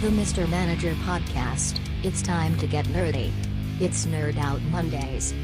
The Mr. Manager Podcast. It's time to get nerdy. It's Nerd Out Mondays.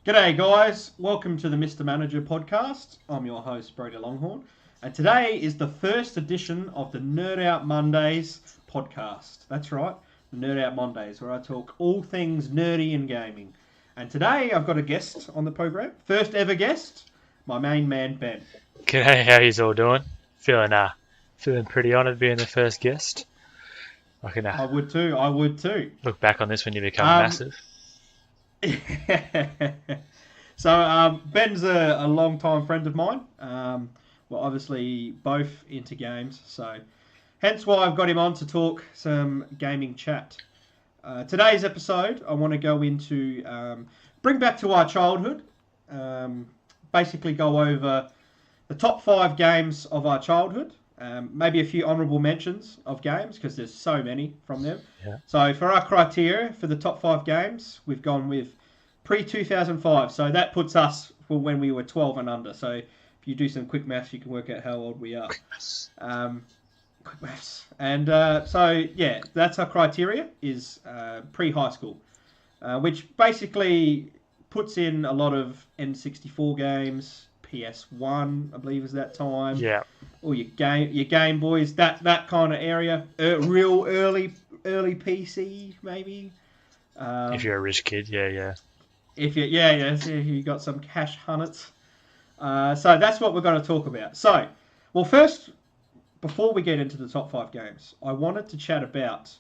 G'day guys, welcome to the Mr. Manager Podcast. I'm your host, Brody Longhorn, and today is the first edition of the Nerd Out Mondays podcast. That's right, the Nerd Out Mondays, where I talk all things nerdy and gaming. And today I've got a guest on the program, first ever guest, my main man Ben. G'day, how you all doing? Feeling pretty honoured being the first guest. I would too. Look back on this when you become massive. So Ben's a long-time friend of mine. We're obviously both into games, so hence why I've got him on to talk some gaming chat. Today's episode, I want to go into bring back to our childhood. Basically, go over the top 5 games of our childhood. Maybe a few honourable mentions of games because there's so many from them. Yeah. So for our criteria for the top 5 games, we've gone with pre-2005. So that puts us for when we were 12 and under. So if you do some quick maths, you can work out how old we are. Quick maths. And so, yeah, that's our criteria, is pre-high school, which basically puts in a lot of N64 games, PS1, I believe is that time. Yeah. Or your Game Boys, that kind of area. Real early PC, maybe. If you're a rich kid, yeah. If you got some cash hunnets. So that's what we're going to talk about. So, well, first, before we get into the top 5 games, I wanted to chat about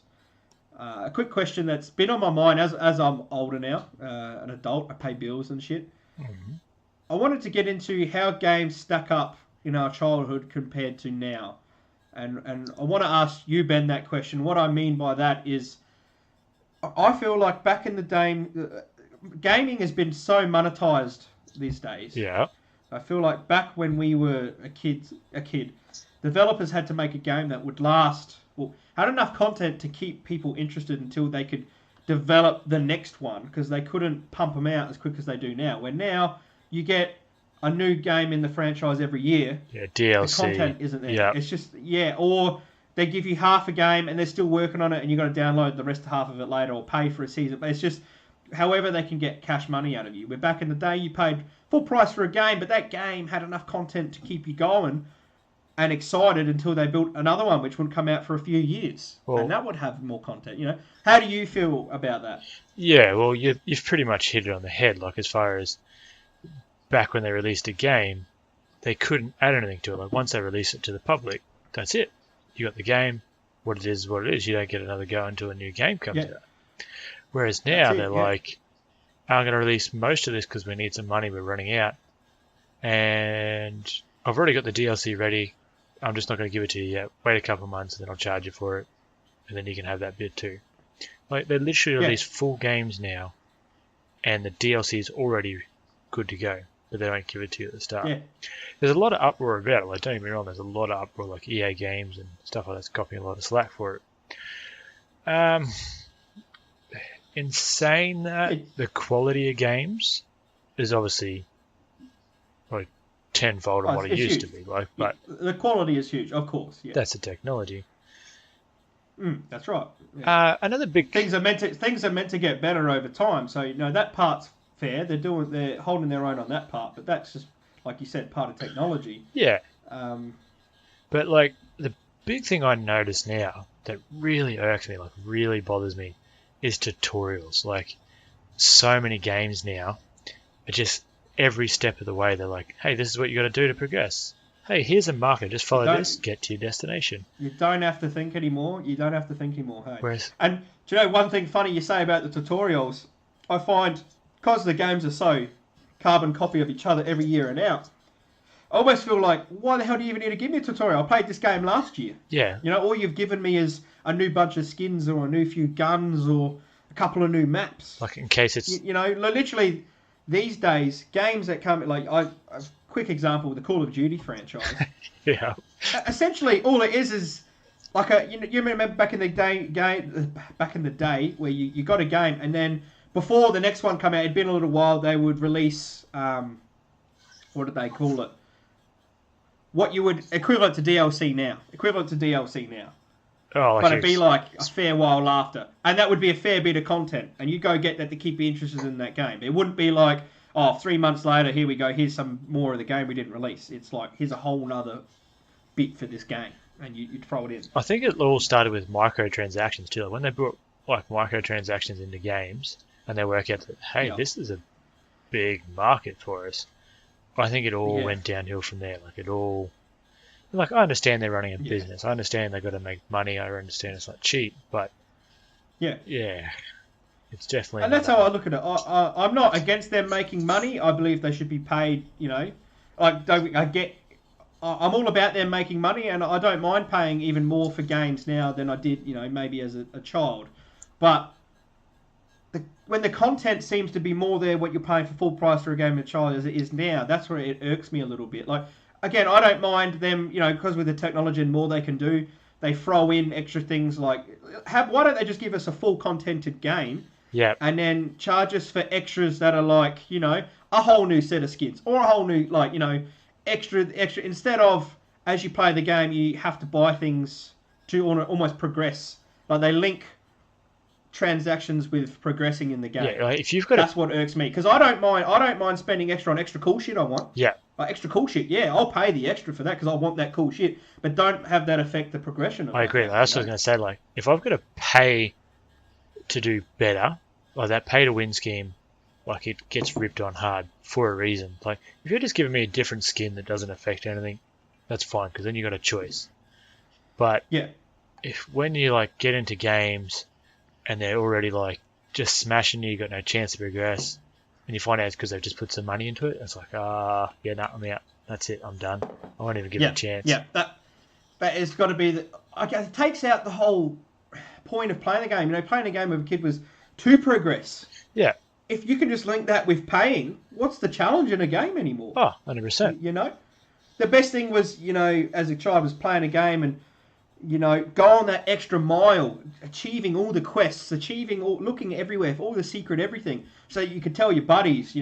a quick question that's been on my mind as I'm older now, an adult, I pay bills and shit. Mm-hmm. I wanted to get into how games stack up in our childhood compared to now. And I want to ask you, Ben, that question. What I mean by that is, I feel like back in the day, gaming has been so monetized these days. Yeah. I feel like back when we were a kid, developers had to make a game that would last, well, had enough content to keep people interested until they could develop the next one, because they couldn't pump them out as quick as they do now. Where now you get a new game in the franchise every year. Yeah, DLC. The content isn't there. Yeah. It's just, or they give you half a game and they're still working on it and you've got to download the rest of half of it later or pay for a season. But it's just however they can get cash money out of you. Where back in the day you paid full price for a game, but that game had enough content to keep you going and excited until they built another one, which would come out for a few years. Well, and that would have more content, How do you feel about that? Yeah, well, you've pretty much hit it on the head. Like, as far as back when they released a game, they couldn't add anything to it. Like, once they release it to the public, that's it. You got the game. What it is. You don't get another go until a new game comes out. Whereas now they're like, I'm going to release most of this because we need some money. We're running out. And I've already got the DLC ready. I'm just not going to give it to you yet. Wait a couple of months and then I'll charge you for it. And then you can have that bit too. Like, they literally release full games now. And the DLC is already good to go. But they don't give it to you at the start. Yeah. There's a lot of uproar about it. Like, don't get me wrong, there's a lot of uproar, like EA Games and stuff like that's copying a lot of slack for it. In saying that, the quality of games is obviously like tenfold on what it used to be. But the quality is huge, of course. Yeah. That's the technology. That's right. Yeah. Another big things are meant to get better over time. So that part's fair. They're holding their own on that part, but that's just, like you said, part of technology. Yeah. But like, the big thing I notice now that really irks me, like really bothers me, is tutorials. Like, so many games now are just every step of the way they're like, hey, this is what you got to do to progress. Hey, here's a marker. Just follow this. Get to your destination. You don't have to think anymore. Hey. Whereas, and do you know one thing funny you say about the tutorials? I find, because the games are so carbon copy of each other every year and out, I almost feel like, why the hell do you even need to give me a tutorial? I played this game last year. Yeah. All you've given me is a new bunch of skins or a new few guns or a couple of new maps. Like, in case it's... literally, these days, games that come... Like, a quick example, the Call of Duty franchise. Yeah. Essentially, all it is like you remember back in the day where you got a game and then before the next one come out, it'd been a little while. They would release what did they call it? What you would equivalent to DLC now. Oh, like But it'd be like a fair while after. And that would be a fair bit of content. And you go get that to keep you interested in that game. It wouldn't be like, 3 months later, here we go, here's some more of the game we didn't release. It's like, here's a whole nother bit for this game. And you'd throw it in. I think it all started with microtransactions too. Like when they brought like microtransactions into games and they work out that, hey, this is a big market for us. I think it all went downhill from there. Like I understand they're running a business. I understand they've got to make money. I understand it's not cheap, but it's definitely. And that's how I look at it. I'm not against them making money. I believe they should be paid. I'm all about them making money, and I don't mind paying even more for games now than I did, maybe as a child. But when the content seems to be more there, what you're paying for full price for a game as a child as it is now, that's where it irks me a little bit. Like, again, I don't mind them, because with the technology and more they can do, they throw in extra things like, why don't they just give us a full contented game? Yeah. And then charge us for extras that are like, a whole new set of skins or a whole new, extra. Instead of, as you play the game, you have to buy things to almost progress. Like they link transactions with progressing in the game. Yeah, like if you've got that's what irks me, because I don't mind spending extra on extra cool shit I want. Yeah. Like extra cool shit, I'll pay the extra for that because I want that cool shit, but don't have that affect the progression of I agree. That's what I was going to say. Like, if I've got to pay to do better, like that pay to win scheme, like it gets ripped on hard for a reason. Like, if you're just giving me a different skin that doesn't affect anything, that's fine because then you got a choice. But when you like get into games and they're already like just smashing you got no chance to progress, and you find out it's because they've just put some money into it, it's like, I'm out. That's it. I'm done. I won't even give it a chance. Yeah, that has got to be it takes out the whole point of playing the game. Playing a game with a kid was to progress. Yeah. If you can just link that with paying, what's the challenge in a game anymore? 100%. The best thing was, as a child, was playing a game and, go on that extra mile, achieving all the quests, looking everywhere for all the secret everything, so you could tell your buddies,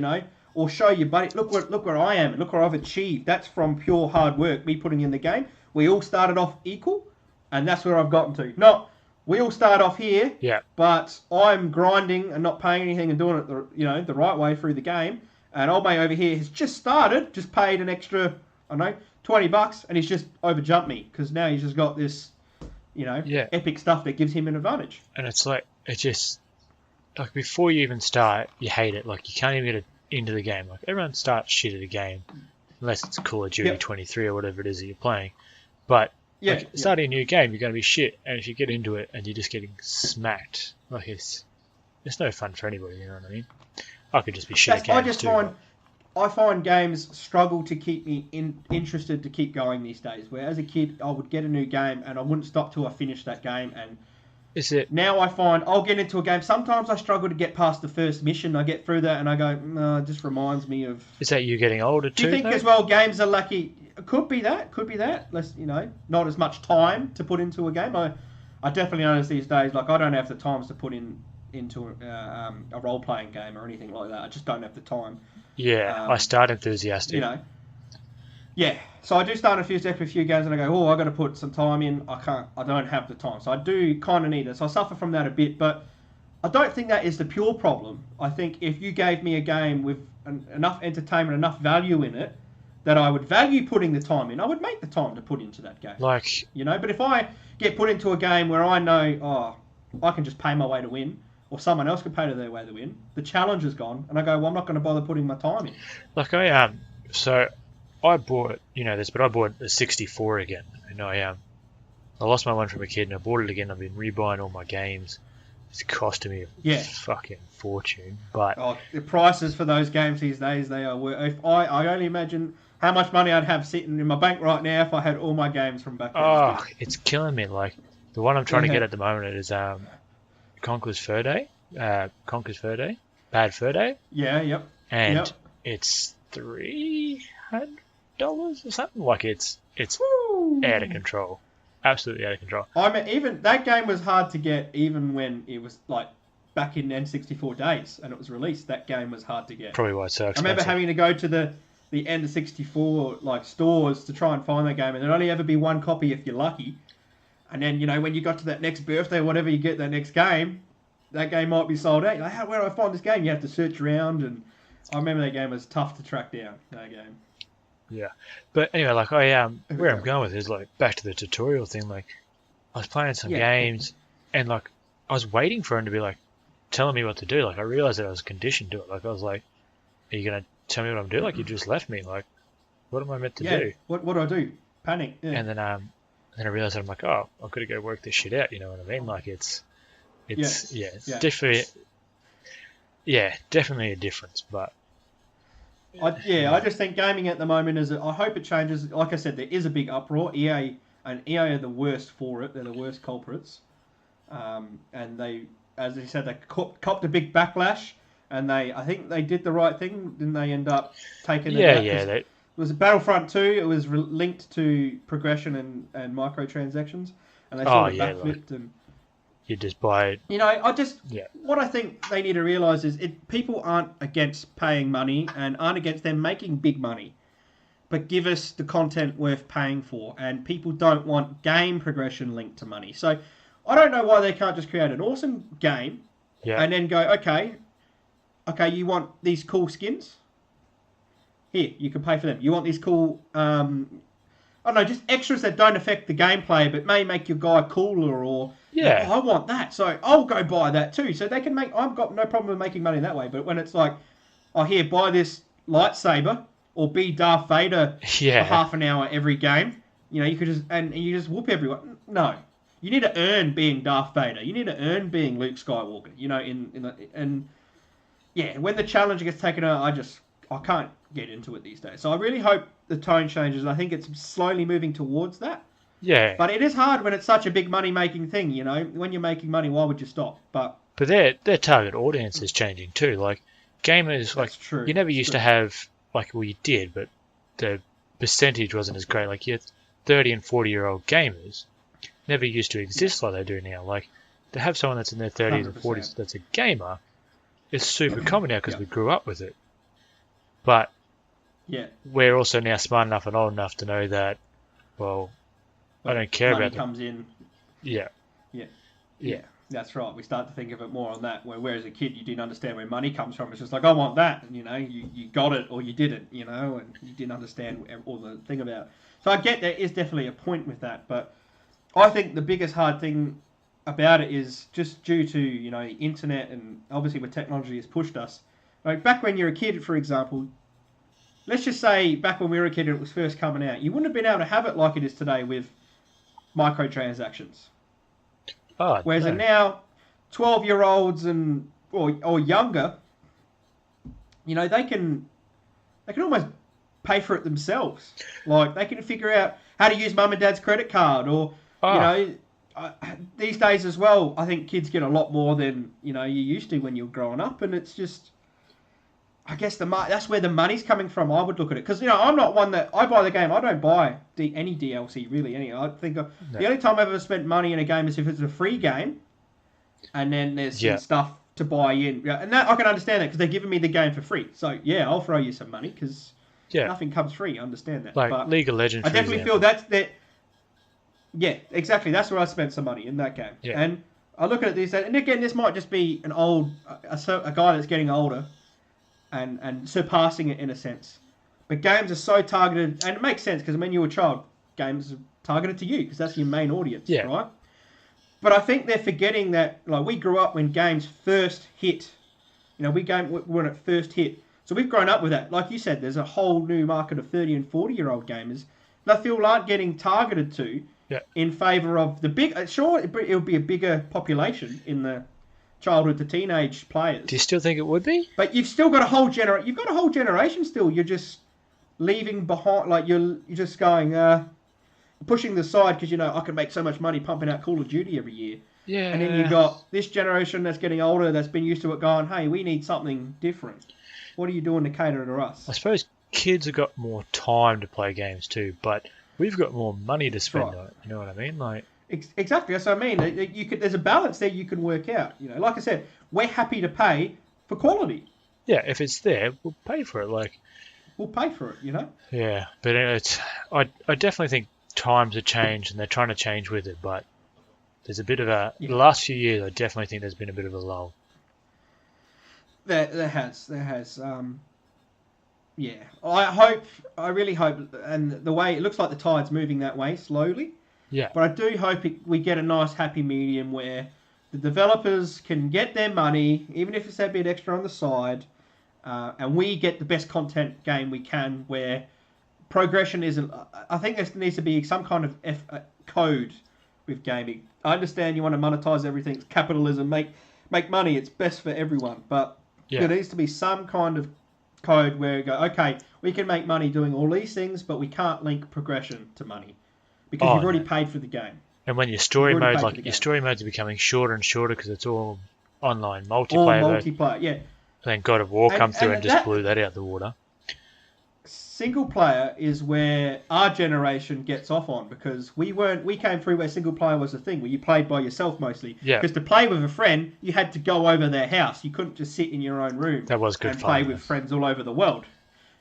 or show your buddy, look where I am, look what I've achieved. That's from pure hard work, me putting in the game. We all started off equal, and that's where I've gotten to. Not we all start off here, but I'm grinding and not paying anything and doing it the right way through the game. And old mate over here has just paid an extra, $20, and he's just overjumped me because now he's just got this, epic stuff that gives him an advantage. And it's like, like before you even start, you hate it. Like you can't even get into the game. Like everyone starts shit at a game, unless it's Call of Duty 23 or whatever it is that you're playing. But starting a new game, you're going to be shit. And if you get into it and you're just getting smacked, like it's no fun for anybody. You know what I mean? I could just be shit at games I find games struggle to keep me interested to keep going these days. Where as a kid, I would get a new game and I wouldn't stop till I finished that game. And now I find I'll get into a game. Sometimes I struggle to get past the first mission. I get through that and I go, no, it just reminds me of. Is that you getting older too? Do you think as well games are lucky? Could be that. Less, not as much time to put into a game. I definitely notice these days. Like I don't have the times to put into a role playing game or anything like that. I just don't have the time. Yeah, I start enthusiastic. So I do start enthusiastic with a few games and I go, I got to put some time in. I don't have the time. So I do kind of need it. So I suffer from that a bit, but I don't think that is the pure problem. I think if you gave me a game with enough entertainment, enough value in it, that I would value putting the time in, I would make the time to put into that game. But if I get put into a game where I know, I can just pay my way to win, or someone else can pay their way to win, the challenge is gone, and I go, I'm not going to bother putting my time in. Like so I bought, but I bought the 64 again, and I lost my one from a kid, and I bought it again. I've been rebuying all my games. It's costing me a fucking fortune, but the prices for those games these days, they are. If I only imagine how much money I'd have sitting in my bank right now if I had all my games from back then. It's killing me. Like the one I'm trying to get at the moment is Conker's Fur Day, Bad Fur Day. Yeah, yep. And it's $300 or something. Like it's out of control, absolutely out of control. I mean, even that game was hard to get, even when it was like back in N64 days, and it was released. That game was hard to get. Probably why it's so I expensive. remember having to go to the N64 like stores to try and find that game, and there'd only ever be one copy if you're lucky. And then, you know, when you got to that next birthday or whatever, you get that next game, that game might be sold out. You're like, where do I find this game? You have to search around, and I remember that game was tough to track down. That game. Yeah, but anyway, like where I'm going with it is like back to the tutorial thing. Like I was playing some games, and like I was waiting for him to be like telling me what to do. Like I realized that I was conditioned to it. Like I was like, "Are you gonna tell me what I'm doing? Like you just left me. Like what am I meant to do?" What do I do? Panic. Yeah. And then I realized that I'm like, "Oh, I've got to go work this shit out." You know what I mean? Like it's definitely definitely a difference, but. I just think gaming at the moment is. I hope it changes. Like I said, there is a big uproar. EA are the worst for it. They're the worst culprits. And they, as I said, they copped a big backlash. And I think they did the right thing. Didn't they end up taking it out? It was Battlefront 2. It was linked to progression and microtransactions. And they sort of backflipped and. You just buy it. You know, what I think they need to realise is people aren't against paying money and aren't against them making big money, but give us the content worth paying for. And people don't want game progression linked to money. So I don't know why they can't just create an awesome game and then go, okay, you want these cool skins? Here, you can pay for them. You want these cool... I don't know, just extras that don't affect the gameplay, but may make your guy cooler or... Yeah, I want that, so I'll go buy that too. So they can make... I've got no problem with making money that way, but when it's like, here, buy this lightsaber or be Darth Vader for half an hour every game, you know, you could just... And you just whoop everyone. No. You need to earn being Darth Vader. You need to earn being Luke Skywalker, you know, when the challenge gets taken out, I can't get into it these days. So I really hope the tone changes, and I think it's slowly moving towards that. Yeah. But it is hard when it's such a big money-making thing, you know. When you're making money, why would you stop? But their target audience is changing too. Like, gamers, like, true. You never used to have, like, well, you did, but the percentage wasn't as great. Like, your 30 and 40-year-old gamers never used to exist like they do now. Like, to have someone that's in their 30s and 40s that's a gamer is super common now because we grew up with it. But we're also now smart enough and old enough to know that, well, I don't care about money comes in. Yeah, that's right. We start to think of it more on that. Where as a kid, you didn't understand where money comes from. It's just like, I want that, and you know, you got it or you didn't, you know, and you didn't understand all the thing about it. So I get there is definitely a point with that, but I think the biggest hard thing about it is just due to, you know, the internet and obviously where technology has pushed us. Like back when you're a kid, for example, let's just say back when we were a kid and it was first coming out, you wouldn't have been able to have it like it is today with microtransactions. Whereas now, 12-year-olds and or younger, you know, they can almost pay for it themselves. Like they can figure out how to use mum and dad's credit card, or you know, these days as well. I think kids get a lot more than you know you used to when you were growing up, and it's just. I guess that's where the money's coming from. I would look at it because you know I'm not one that I buy the game. I don't buy any DLC really. I think the only time I've ever spent money in a game is if it's a free game, and then there's some stuff to buy in. Yeah, and that I can understand that because they're giving me the game for free. So yeah, I'll throw you some money because nothing comes free. I understand that. Like but League of Legends. I definitely feel that's that. Yeah, exactly. That's where I spent some money in that game. Yeah. And I look at it these days, and again, this might just be a guy that's getting older. And surpassing it in a sense. But games are so targeted, and it makes sense because when you were a child, games are targeted to you because that's your main audience, right? But I think they're forgetting that, like, we grew up when games first hit. You know, when it first hit. So we've grown up with that. Like you said, there's a whole new market of 30 and 40-year-old gamers that I feel aren't getting targeted to in favour of the big... Sure, it'll be a bigger population in the... childhood to teenage players. Do you still think it would be? But you've still got a whole generation still. You're just leaving behind, like you're just going pushing the side because you know I can make so much money pumping out Call of Duty every year. Yeah. And then you got this generation that's getting older that's been used to it going, hey, we need something different. What are you doing to cater to us? I suppose kids have got more time to play games too, but we've got more money to spend on it. You know what I mean? Like Exactly. That's what I mean. You could, there's a balance there you can work out. You know, like I said, we're happy to pay for quality. Yeah, if it's there, we'll pay for it. Like, we'll pay for it. You know. Yeah, but I definitely think times have changed and they're trying to change with it. But there's a bit of the last few years, I definitely think there's been a bit of a lull. There has. Yeah, I really hope, and the way it looks like the tide's moving that way slowly. Yeah. But I do hope we get a nice happy medium where the developers can get their money, even if it's a bit extra on the side, and we get the best content game we can. Where progression isn't. I think there needs to be some kind of code with gaming. I understand you want to monetize everything. It's capitalism, make money. It's best for everyone, but there needs to be some kind of code where you go, okay, we can make money doing all these things, but we can't link progression to money because you've already paid for the game. And when your story modes, like your story modes are becoming shorter and shorter because it's all online multiplayer. All multiplayer, yeah. And then God of War come through and just blew that out the water. Single player is where our generation gets off on because we came through where single player was a thing where you played by yourself mostly. Yeah. Because to play with a friend, you had to go over their house. You couldn't just sit in your own room. That was good and fun. Play with friends all over the world.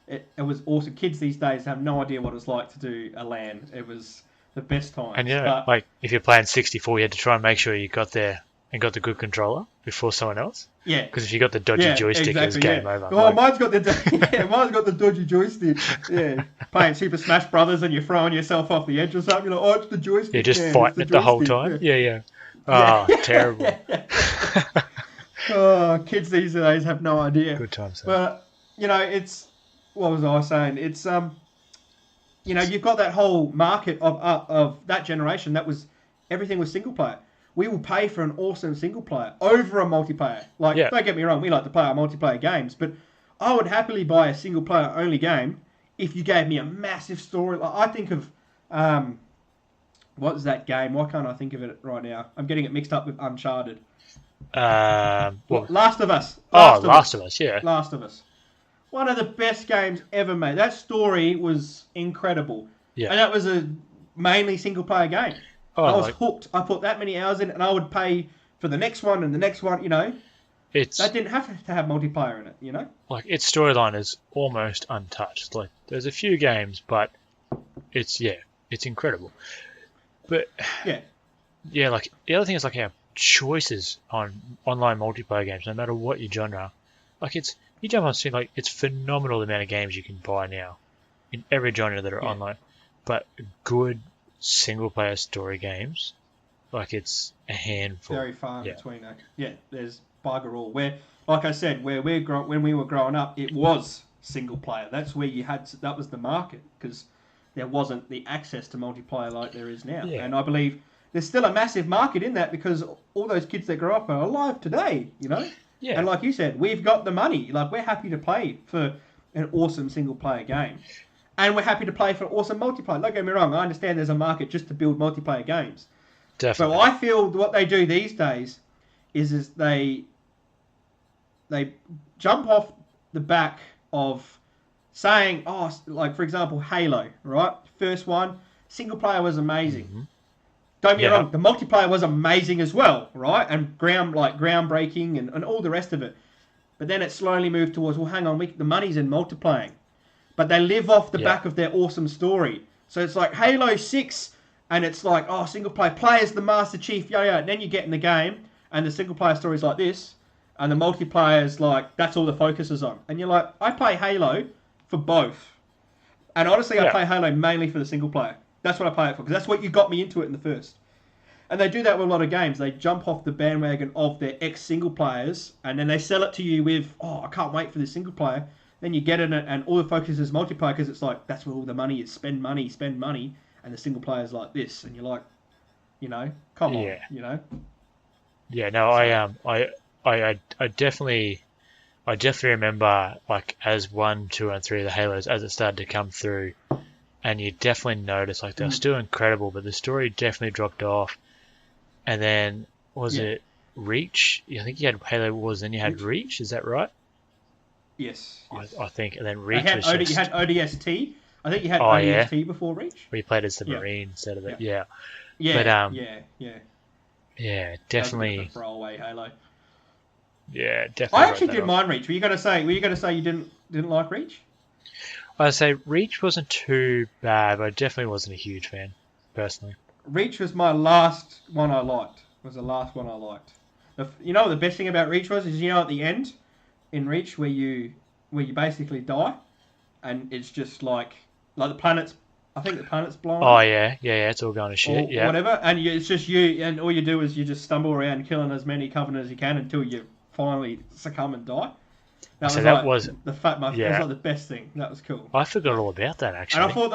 It was awesome. Kids these days have no idea what it's like to do a LAN. It was the best time. And like if you're playing 64, you had to try and make sure you got there and got the good controller before someone else. Yeah. Because if you got the dodgy joystick, it was game over. Well, mine's got the dodgy joystick. Yeah. Playing Super Smash Brothers and you're throwing yourself off the edge or something. You're like, oh, it's the joystick. You're just fighting it the whole time. Yeah. Oh, terrible. Oh, kids these days have no idea. Good times. But it's what was I saying? It's you've got that whole market of that generation that was everything was single player. We will pay for an awesome single player over a multiplayer. Like, don't get me wrong, we like to play our multiplayer games, but I would happily buy a single player only game if you gave me a massive story. Like, I think of what is that game? Why can't I think of it right now? I'm getting it mixed up with Uncharted. Last of Us. Last of Us, yeah. Last of Us. One of the best games ever made. That story was incredible. Yeah. And that was a mainly single player game. I was hooked. I put that many hours in, and I would pay for the next one and the next one. That didn't have to have multiplayer in it. Like its storyline is almost untouched. Like there's a few games, but it's incredible. But like the other thing is like our choices on online multiplayer games, no matter what your genre. Like you jump on Steam, like it's phenomenal the amount of games you can buy now in every genre that are online. But good single player story games, like it's a handful. Very far between that. Yeah, there's bugger all. Where, like I said, when we were growing up, it was single player. That's where that was the market because there wasn't the access to multiplayer like there is now. Yeah. And I believe there's still a massive market in that because all those kids that grow up are alive today. Yeah. And like you said, we've got the money. Like we're happy to play for an awesome single player game. And we're happy to play for awesome multiplayer. Don't get me wrong, I understand there's a market just to build multiplayer games. Definitely. But I feel what they do these days is they jump off the back of saying, like for example, Halo, right? First one, single player was amazing. Mm-hmm. Don't get me wrong, the multiplayer was amazing as well, right? And groundbreaking and all the rest of it. But then it slowly moved towards, well, hang on, the money's in multiplying. But they live off the back of their awesome story. So it's like Halo 6, and it's like, single player, play as the Master Chief, And then you get in the game, and the single player story's like this, and the multiplayer's like, that's all the focus is on. And you're like, I play Halo for both. And honestly, I play Halo mainly for the single player. That's what I play it for, because that's what you got me into it in the first. And they do that with a lot of games. They jump off the bandwagon of their ex-single players, and then they sell it to you with, I can't wait for this single player. Then you get in it, and all the focus is multiplayer because it's like that's where all the money is. Spend money, and the single player's like this, and you're like, come on, Yeah, no, I definitely remember like as 1, 2, and 3 of the Halos as it started to come through, and you definitely notice like they're still incredible, but the story definitely dropped off. And then was it Reach? I think you had Halo Wars, then you had Reach. Is that right? Yes. I think, and then Reach you had ODST. I think you had ODST before Reach. Where you played as the Marine instead of it. Yeah. Yeah, But yeah. yeah, That was a bit definitely. of a throwaway Halo. Yeah, definitely. I wrote actually that didn't off. mind Reach. Were you gonna say you didn't like Reach? I'd say Reach wasn't too bad, but I definitely wasn't a huge fan, personally. Reach was my last one I liked. Was the last one I liked. You know what the best thing about Reach was is at the end in Reach where you basically die and it's just like the planet's I think the planet's blown Oh up yeah, it's all going to shit. or Yeah, whatever, and it's just you, and all you do is you just stumble around killing as many Covenant as you can until you finally succumb and die. That so was that like was it was like the best thing. That was cool. I forgot all about that And I actually. thought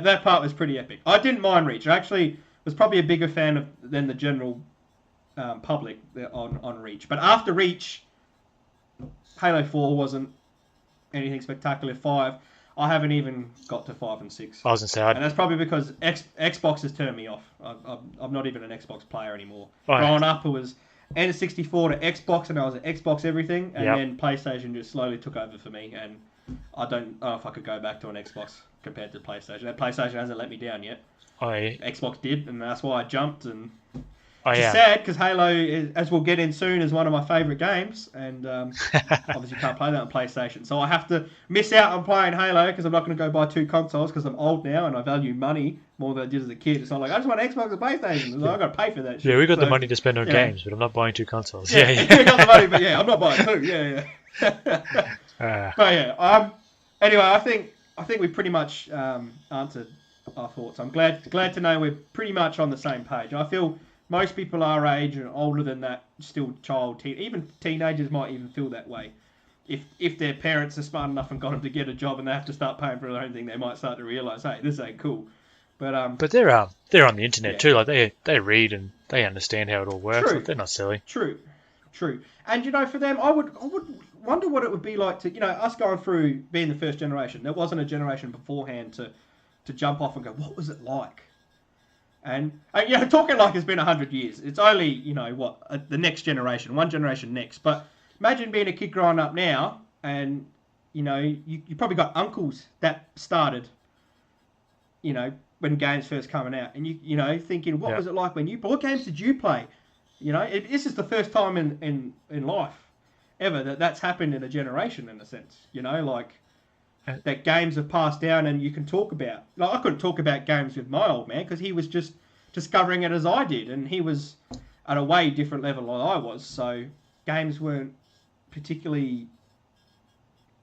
that part was pretty epic. I didn't mind Reach. I actually was probably a bigger fan than the general public on Reach. But after Reach, Halo 4 wasn't anything spectacular. 5, I haven't even got to 5 and 6. I was gonna say, And that's probably because Xbox has turned me off. I'm not even an Xbox player anymore. Oh. Growing up, it was N64 to Xbox, and I was at Xbox everything, and Yep. then PlayStation just slowly took over for me, and I don't know if I could go back to an Xbox compared to PlayStation. That PlayStation hasn't let me down yet. Xbox did, and that's why I jumped. And it's sad because Halo, as we'll get in soon, is one of my favourite games, and obviously can't play that on PlayStation. So I have to miss out on playing Halo because I'm not going to go buy 2 consoles because I'm old now and I value money more than I did as a kid. It's not like I just want Xbox and PlayStation. It's like, I've got to pay for that shit. Yeah, we got the money to spend on games, but I'm not buying 2 consoles. Yeah. We got the money, but I'm not buying 2. Yeah. But yeah, anyway, I think we pretty much answered our thoughts. I'm glad to know we're pretty much on the same page. I feel most people our age and older than that, still even teenagers might even feel that way. If their parents are smart enough and got them to get a job and they have to start paying for their own thing, they might start to realise, hey, this ain't cool. But they're on the internet too. Like they read and they understand how it all works. True. Like, they're not silly. True. And for them, I would wonder what it would be like to us going through being the first generation. There wasn't a generation beforehand to jump off and go, what was it like? And talking like it's been 100 years. It's only the next generation, one generation next. But imagine being a kid growing up now, and you probably got uncles that started, when games first coming out, and you thinking, what was it like when what games did you play? This is the first time in life ever that's happened in a generation, in a sense. That games have passed down and you can talk about. Like, I couldn't talk about games with my old man because he was just discovering it as I did, and he was at a way different level than I was. So games weren't particularly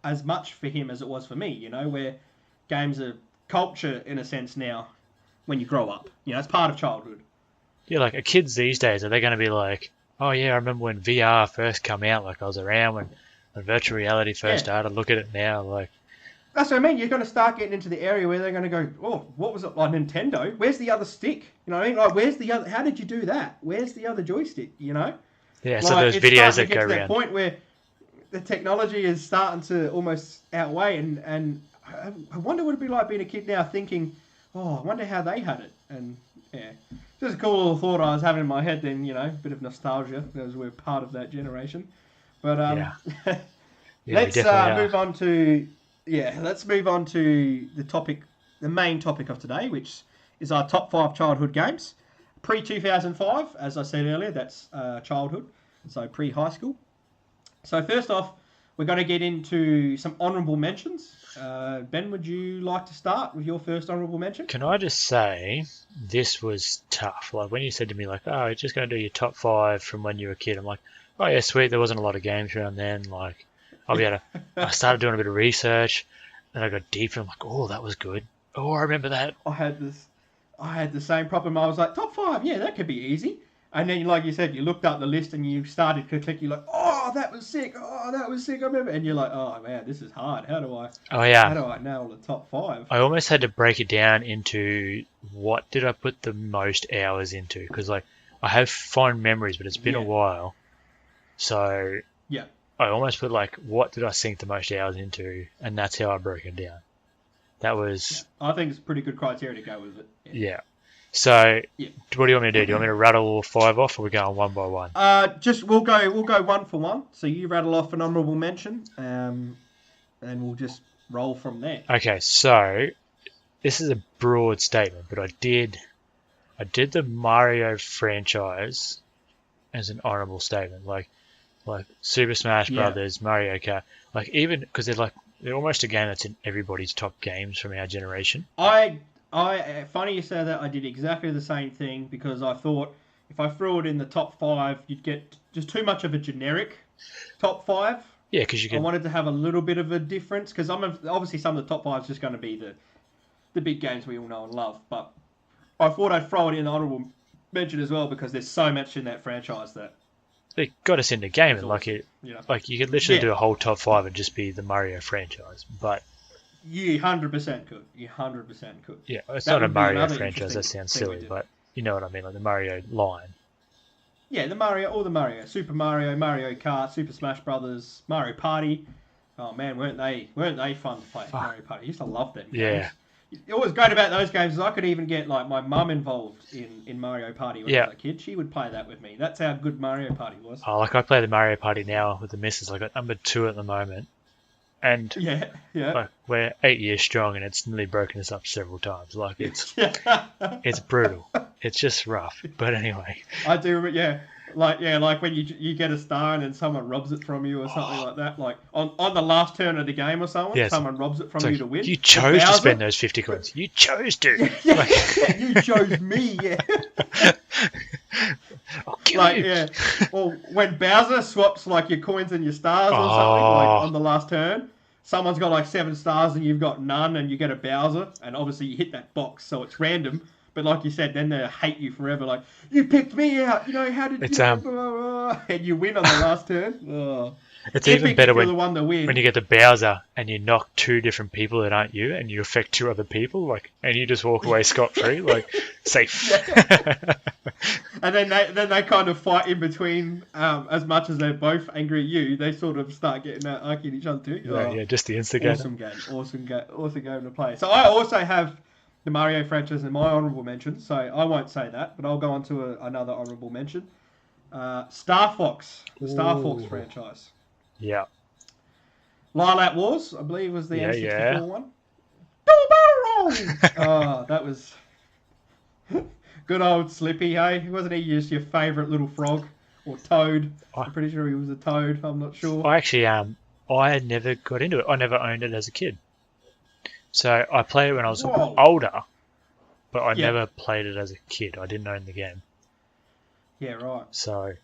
as much for him as it was for me. Where games are culture in a sense now. When you grow up, it's part of childhood. Yeah, like kids these days, are they going to be like, oh yeah, I remember when VR first came out. Like I was around when virtual reality first started. Look at it now, like. That's what I mean. You're going to start getting into the area where they're going to go, oh, what was it like Nintendo? Where's the other stick? You know what I mean? Like, where's the other? How did you do that? Where's the other joystick? Yeah, like, so those videos that go to that around. Point where the technology is starting to almost outweigh, and I wonder what it'd be like being a kid now, thinking, oh, I wonder how they had it, and yeah, just a cool little thought I was having in my head. Then a bit of nostalgia because we're part of that generation. But let's move on to. Yeah, let's move on to the main topic of today, which is our top 5 childhood games. Pre-2005, as I said earlier, that's childhood, so pre-high school. So first off, we're going to get into some honourable mentions. Ben, would you like to start with your first honourable mention? Can I just say, this was tough. Like, when you said to me, like, oh, you're just going to do your top 5 from when you were a kid, I'm like, oh yeah, sweet, there wasn't a lot of games around then, like... I'll be able to. I started doing a bit of research, and I got deeper. I'm like, oh, that was good. Oh, I remember that. I had the same problem. I was like, top 5, yeah, that could be easy. And then, like you said, you looked up the list and you started to click. You're like, oh, that was sick. Oh, that was sick. I remember. And you're like, oh man, this is hard. How do I nail the top 5? I almost had to break it down into what did I put the most hours into, because like I have fond memories, but it's been a while. So yeah. I almost put like, what did I sink the most hours into, and that's how I broke it down. That was. Yeah, I think it's pretty good criteria to go with it. Yeah. So, what do you want me to do? Do you want me to rattle all 5 off, or are we going one by one? We'll go one for one. So you rattle off an honourable mention, and we'll just roll from there. Okay, so this is a broad statement, but I did I did the Mario franchise as an honorable statement, like Super Smash Brothers, Mario Kart, like even because they're almost a game that's in everybody's top games from our generation. Funny you say that. I did exactly the same thing because I thought if I threw it in the top 5, you'd get just too much of a generic top 5. Yeah, because I wanted to have a little bit of a difference because obviously some of the top 5 is just going to be the big games we all know and love. But I thought I'd throw it in honorable mention as well because there's so much in that franchise that they got us into gaming. Awesome. Like you could literally do a whole top 5 and just be the Mario franchise, but. You 100% could. You 100% could. Yeah, it's not a Mario franchise. That sounds silly, but you know what I mean, like the Mario line. Yeah, all the Mario, Super Mario, Mario Kart, Super Smash Brothers, Mario Party. Oh man, weren't they fun to play? Mario Party. I used to love them games. Yeah. What was great about those games is I could even get like my mum involved in Mario Party when I was a kid. She would play that with me. That's how good Mario Party was. Oh, like I play the Mario Party now with the missus. I got number 2 at the moment. And like, we're 8 years strong, and it's nearly broken us up several times. Like it's brutal. It's just rough. But anyway, I do. Like when you get a star and then someone robs it from you or something like that. Like on the last turn of the game or someone robs it from you to win. You chose to spend those 50 coins. You chose to. You chose me. Yeah. I'll kill you. Yeah. Or when Bowser swaps like your coins and your stars or something like on the last turn. Someone's got like 7 stars and you've got none and you get a Bowser and obviously you hit that box so it's random. But like you said, then they hate you forever. Like, you picked me out. You know, how did you... And you win on the last turn. Oh. It's even better when you get the Bowser and you knock 2 different people that aren't you and you affect 2 other people, and you just walk away scot-free, like, safe. And then they kind of fight in between, as much as they're both angry at you, they sort of start getting arguing each other too. Yeah, just the instigator. Awesome game to play. So I also have the Mario franchise in my honourable mention, so I won't say that, but I'll go on to another honourable mention. Star Fox, the Star Fox franchise. Yeah. Lilac Wars, I believe, was the N64 one. That was good old Slippy, hey? Wasn't he just your favourite little frog or toad? I'm pretty sure he was a toad. I'm not sure. I actually I never got into it. I never owned it as a kid. So I played it when I was older, but I never played it as a kid. I didn't own the game. Yeah, right. So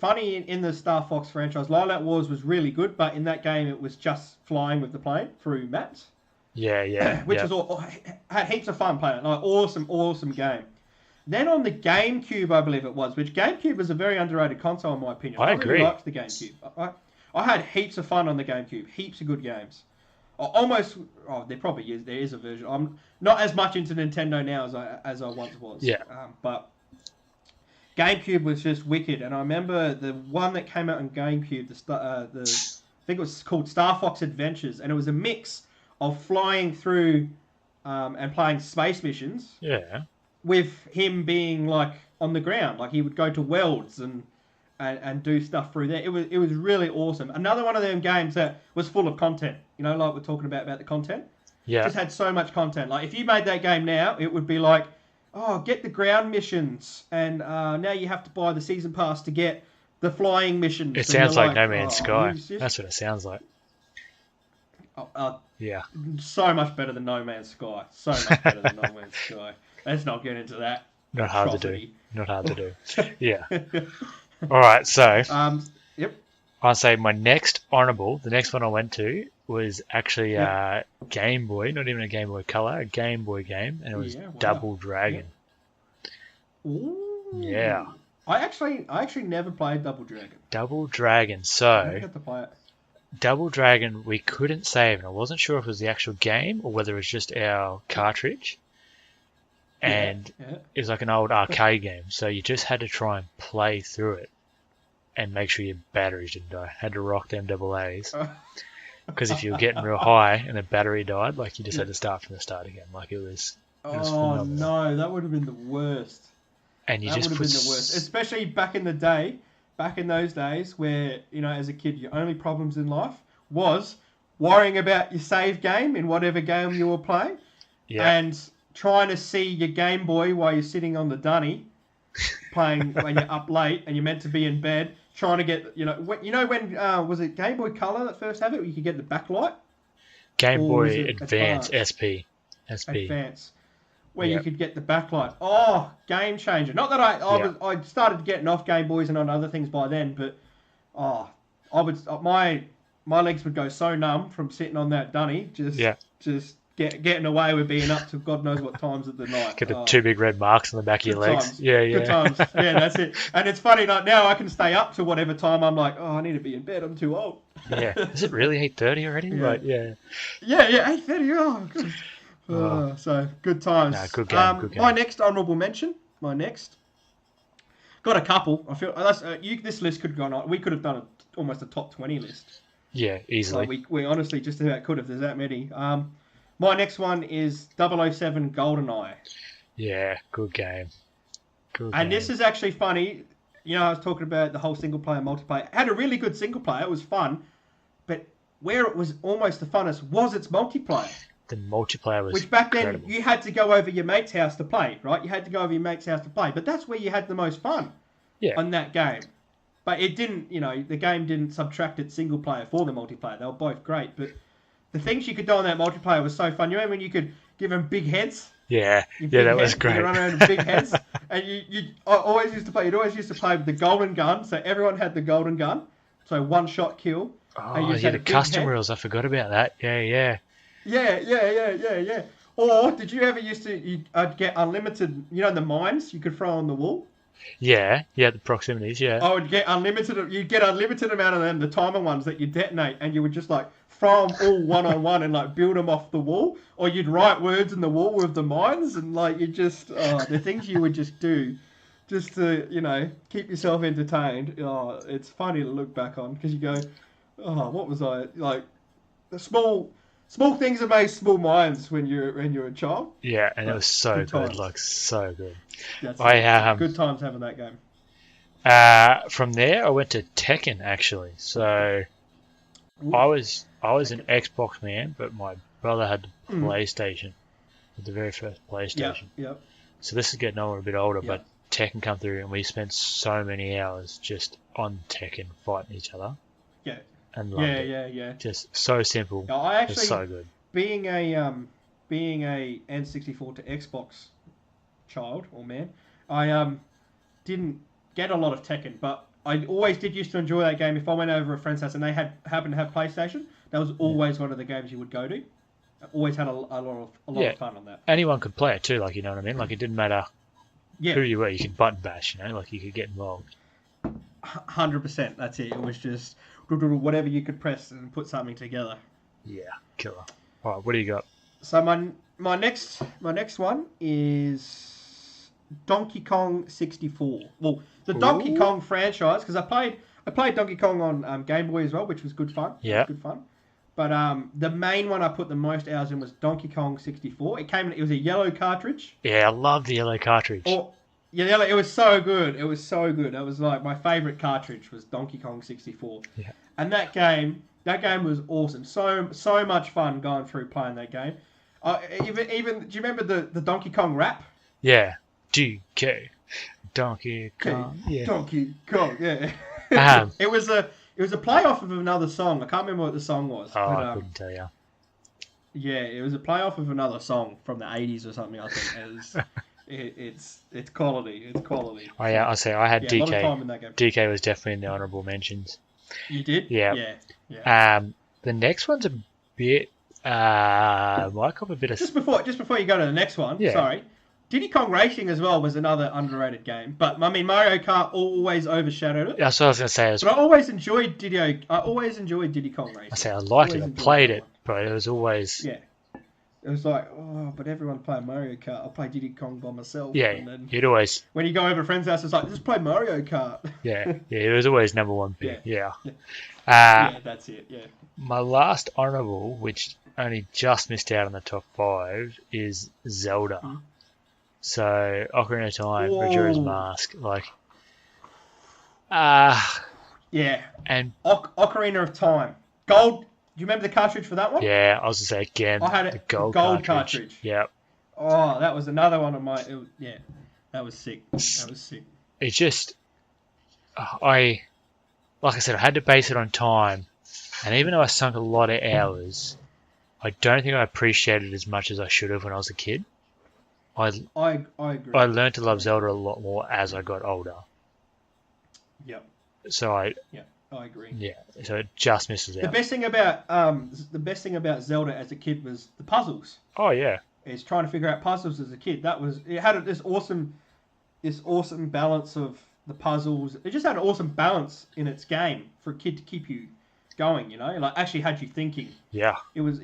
funny, in the Star Fox franchise, Lilac Wars was really good, but in that game it was just flying with the plane through maps. Yeah. Which was had heaps of fun playing it. Like, awesome game. Then on the GameCube, I believe it was, which GameCube is a very underrated console in my opinion. I agree. Really liked the GameCube. I had heaps of fun on the GameCube. Heaps of good games. There probably is. There is a version. I'm not as much into Nintendo now as I once was. Yeah. But GameCube was just wicked, and I remember the one that came out on GameCube. I think it was called Star Fox Adventures, and it was a mix of flying through and playing space missions. Yeah. With him being like on the ground, like he would go to worlds and do stuff through there. It was really awesome. Another one of them games that was full of content. You know, like we're talking about the content. Yeah. Just had so much content. Like if you made that game now, it would be like, get the ground missions, and now you have to buy the season pass to get the flying missions. It sounds like No Man's Sky. That's what it sounds like. Yeah. So much better than No Man's Sky. So much better than No Man's Sky. Let's not get into that. Not hard to do. Yeah. All right, so yep. I'll say my next honourable, the next one I went to was actually Game Boy, not even a Game Boy Color, a Game Boy game, and it was Double Dragon. Ooh. Yeah. I actually never played Double Dragon. Double Dragon, so I never got to play it. Double Dragon we couldn't save, and I wasn't sure if it was the actual game or whether it was just our cartridge. And it was like an old arcade game, so you just had to try and play through it and make sure your batteries didn't die. Had to rock them double A's. Because if you were getting real high and the battery died, like you just had to start from the start again. Like it was phenomenal. No, that would have been the worst. And you that just would have been the worst. Especially back in the day, back in those days where, you know, as a kid, your only problems in life was worrying about your save game in whatever game you were playing. Yeah. And trying to see your Game Boy while you're sitting on the dunny, playing when you're up late and you're meant to be in bed, trying to get, when was it Game Boy Color that first had it? Where you could get the backlight. Game Or was Boy it Advance Advance? SP. Advance, where Yep. you could get the backlight. Oh, game changer! Not that I started getting off Game Boys and on other things by then, but my legs would go so numb from sitting on that dunny, just getting away with being up to God knows what times of the night. Get the two big red marks on the back of your Good legs. times. Yeah, Good times. Yeah, that's it. And it's funny, like now I can stay up to whatever time I'm like, I need to be in bed. I'm too old. Yeah. Is it really 8:30 already? Yeah. Like, yeah. Yeah, 8:30. Oh, good. Oh. So good times. Nah, good game, good game. My next honourable mention. Got a couple. I feel this list could have gone on. We could have done almost a top 20 list. Yeah, easily. Like we honestly just about could if there's that many. My next one is 007 GoldenEye. Yeah, good game. And this is actually funny. I was talking about the whole single player, multiplayer. It had a really good single player. It was fun. But where it was almost the funnest was its multiplayer. The multiplayer was Which back then, incredible. you had to go over your mate's house to play, right? You had to go over your mate's house to play. But that's where you had the most fun on that game. But it didn't, the game didn't subtract its single player for the multiplayer. They were both great. But the things you could do on that multiplayer was so fun. You remember when you could give them big heads? Yeah, Your yeah, big that was heads, great. You always used to play with the golden gun. So everyone had the golden gun. So one shot kill. Oh, yeah, the custom rules. I forgot about that. Yeah. Yeah. Or did you ever I'd get unlimited, the mines you could throw on the wall? Yeah, the proximities, yeah. I would get you'd get unlimited amount of them, the timer ones that you detonate, and you would just like throw them all one-on-one and like build them off the wall, or you'd write words in the wall with the mines, and like you just, the things you would just do just to, keep yourself entertained. Oh, it's funny to look back on, because you go, oh, what was I, like, the small things that make small minds when you're a child. Yeah, and it was so good good, times. like so good. Good times having that game. From there, I went to Tekken actually. So I was an Xbox man, but my brother had the PlayStation, the very first PlayStation. Yep. So this is getting on a bit older, Yep. but Tekken come through, and we spent so many hours just on Tekken fighting each other. Yeah. And loved it. Yeah. Just so simple. I It's actually, so good. being a N64 to Xbox child or man, I didn't get a lot of Tekken, but I always did used to enjoy that game. If I went over a friend's house and they happened to have PlayStation, that was always one of the games you would go to. I always had a lot of fun on that. Anyone could play it too, like, you know what I mean? Like, it didn't matter Yeah, who you were, you could button bash, like you could get involved. 100%. That's it. It was just whatever you could press and put something together. Yeah, killer. All right, what do you got? So my next one is Donkey Kong 64. Well, the Donkey Kong franchise, because I played Donkey Kong on Game Boy as well, which was good fun. Yeah. It was good fun. But the main one I put the most hours in was Donkey Kong 64. It was a yellow cartridge. Yeah, I love the yellow cartridge. Yeah, it was so good. It was so good. That was like my favorite cartridge was Donkey Kong 64. Yeah. And that game was awesome. So much fun going through playing that game. Even do you remember the Donkey Kong rap? Yeah. DK. Donkey Kong. Yeah. Donkey Kong. Yeah. Um, It was a playoff of another song. I can't remember what the song was. Oh, but, I couldn't tell you. yeah, it was a playoff of another song from the 80s or something. I think it's quality. It's quality. Oh yeah, I say I had Yeah, a lot of time DK. in that game. DK was definitely in the honourable mentions. You did? Yeah. Yeah. The next one's a bit. Might cop a bit of. Just before you go to the next one, Yeah. sorry. Diddy Kong Racing as well was another underrated game. But, I mean, Mario Kart always overshadowed it. That's what I was gonna say. But I always enjoyed Diddy Kong Racing. I say I liked it. I Always enjoyed played that it, one. but it was always. Yeah. It was like, but everyone playing Mario Kart. I'll play Diddy Kong by myself. Yeah, And then you'd always. when you go over a friend's house, it's like, just play Mario Kart. Yeah, it was always number one pick. Yeah. Yeah, that's it. Yeah. My last honourable, which only just missed out on the top 5, is Zelda. Hmm. So Ocarina of Time, Whoa. Majora's Mask, like, Yeah. and Ocarina of Time. Gold. Do you remember the cartridge for that one? yeah, I was gonna say again, I had the a gold gold cartridge. cartridge. Yeah, Oh, that was another one of my. Yeah, that was sick. That was sick. It just, like I said, I had to base it on time, and even though I sunk a lot of hours, I don't think I appreciated it as much as I should have when I was a kid. I agree. I learned to love Zelda a lot more as I got older. Yep. So I agree. Yeah, so it just misses out. The best thing about Zelda as a kid was the puzzles. Oh yeah. Is trying to figure out puzzles as a kid. It had this awesome balance of the puzzles. It just had an awesome balance in its game for a kid to keep you going. You know, like actually had you thinking. Yeah. It was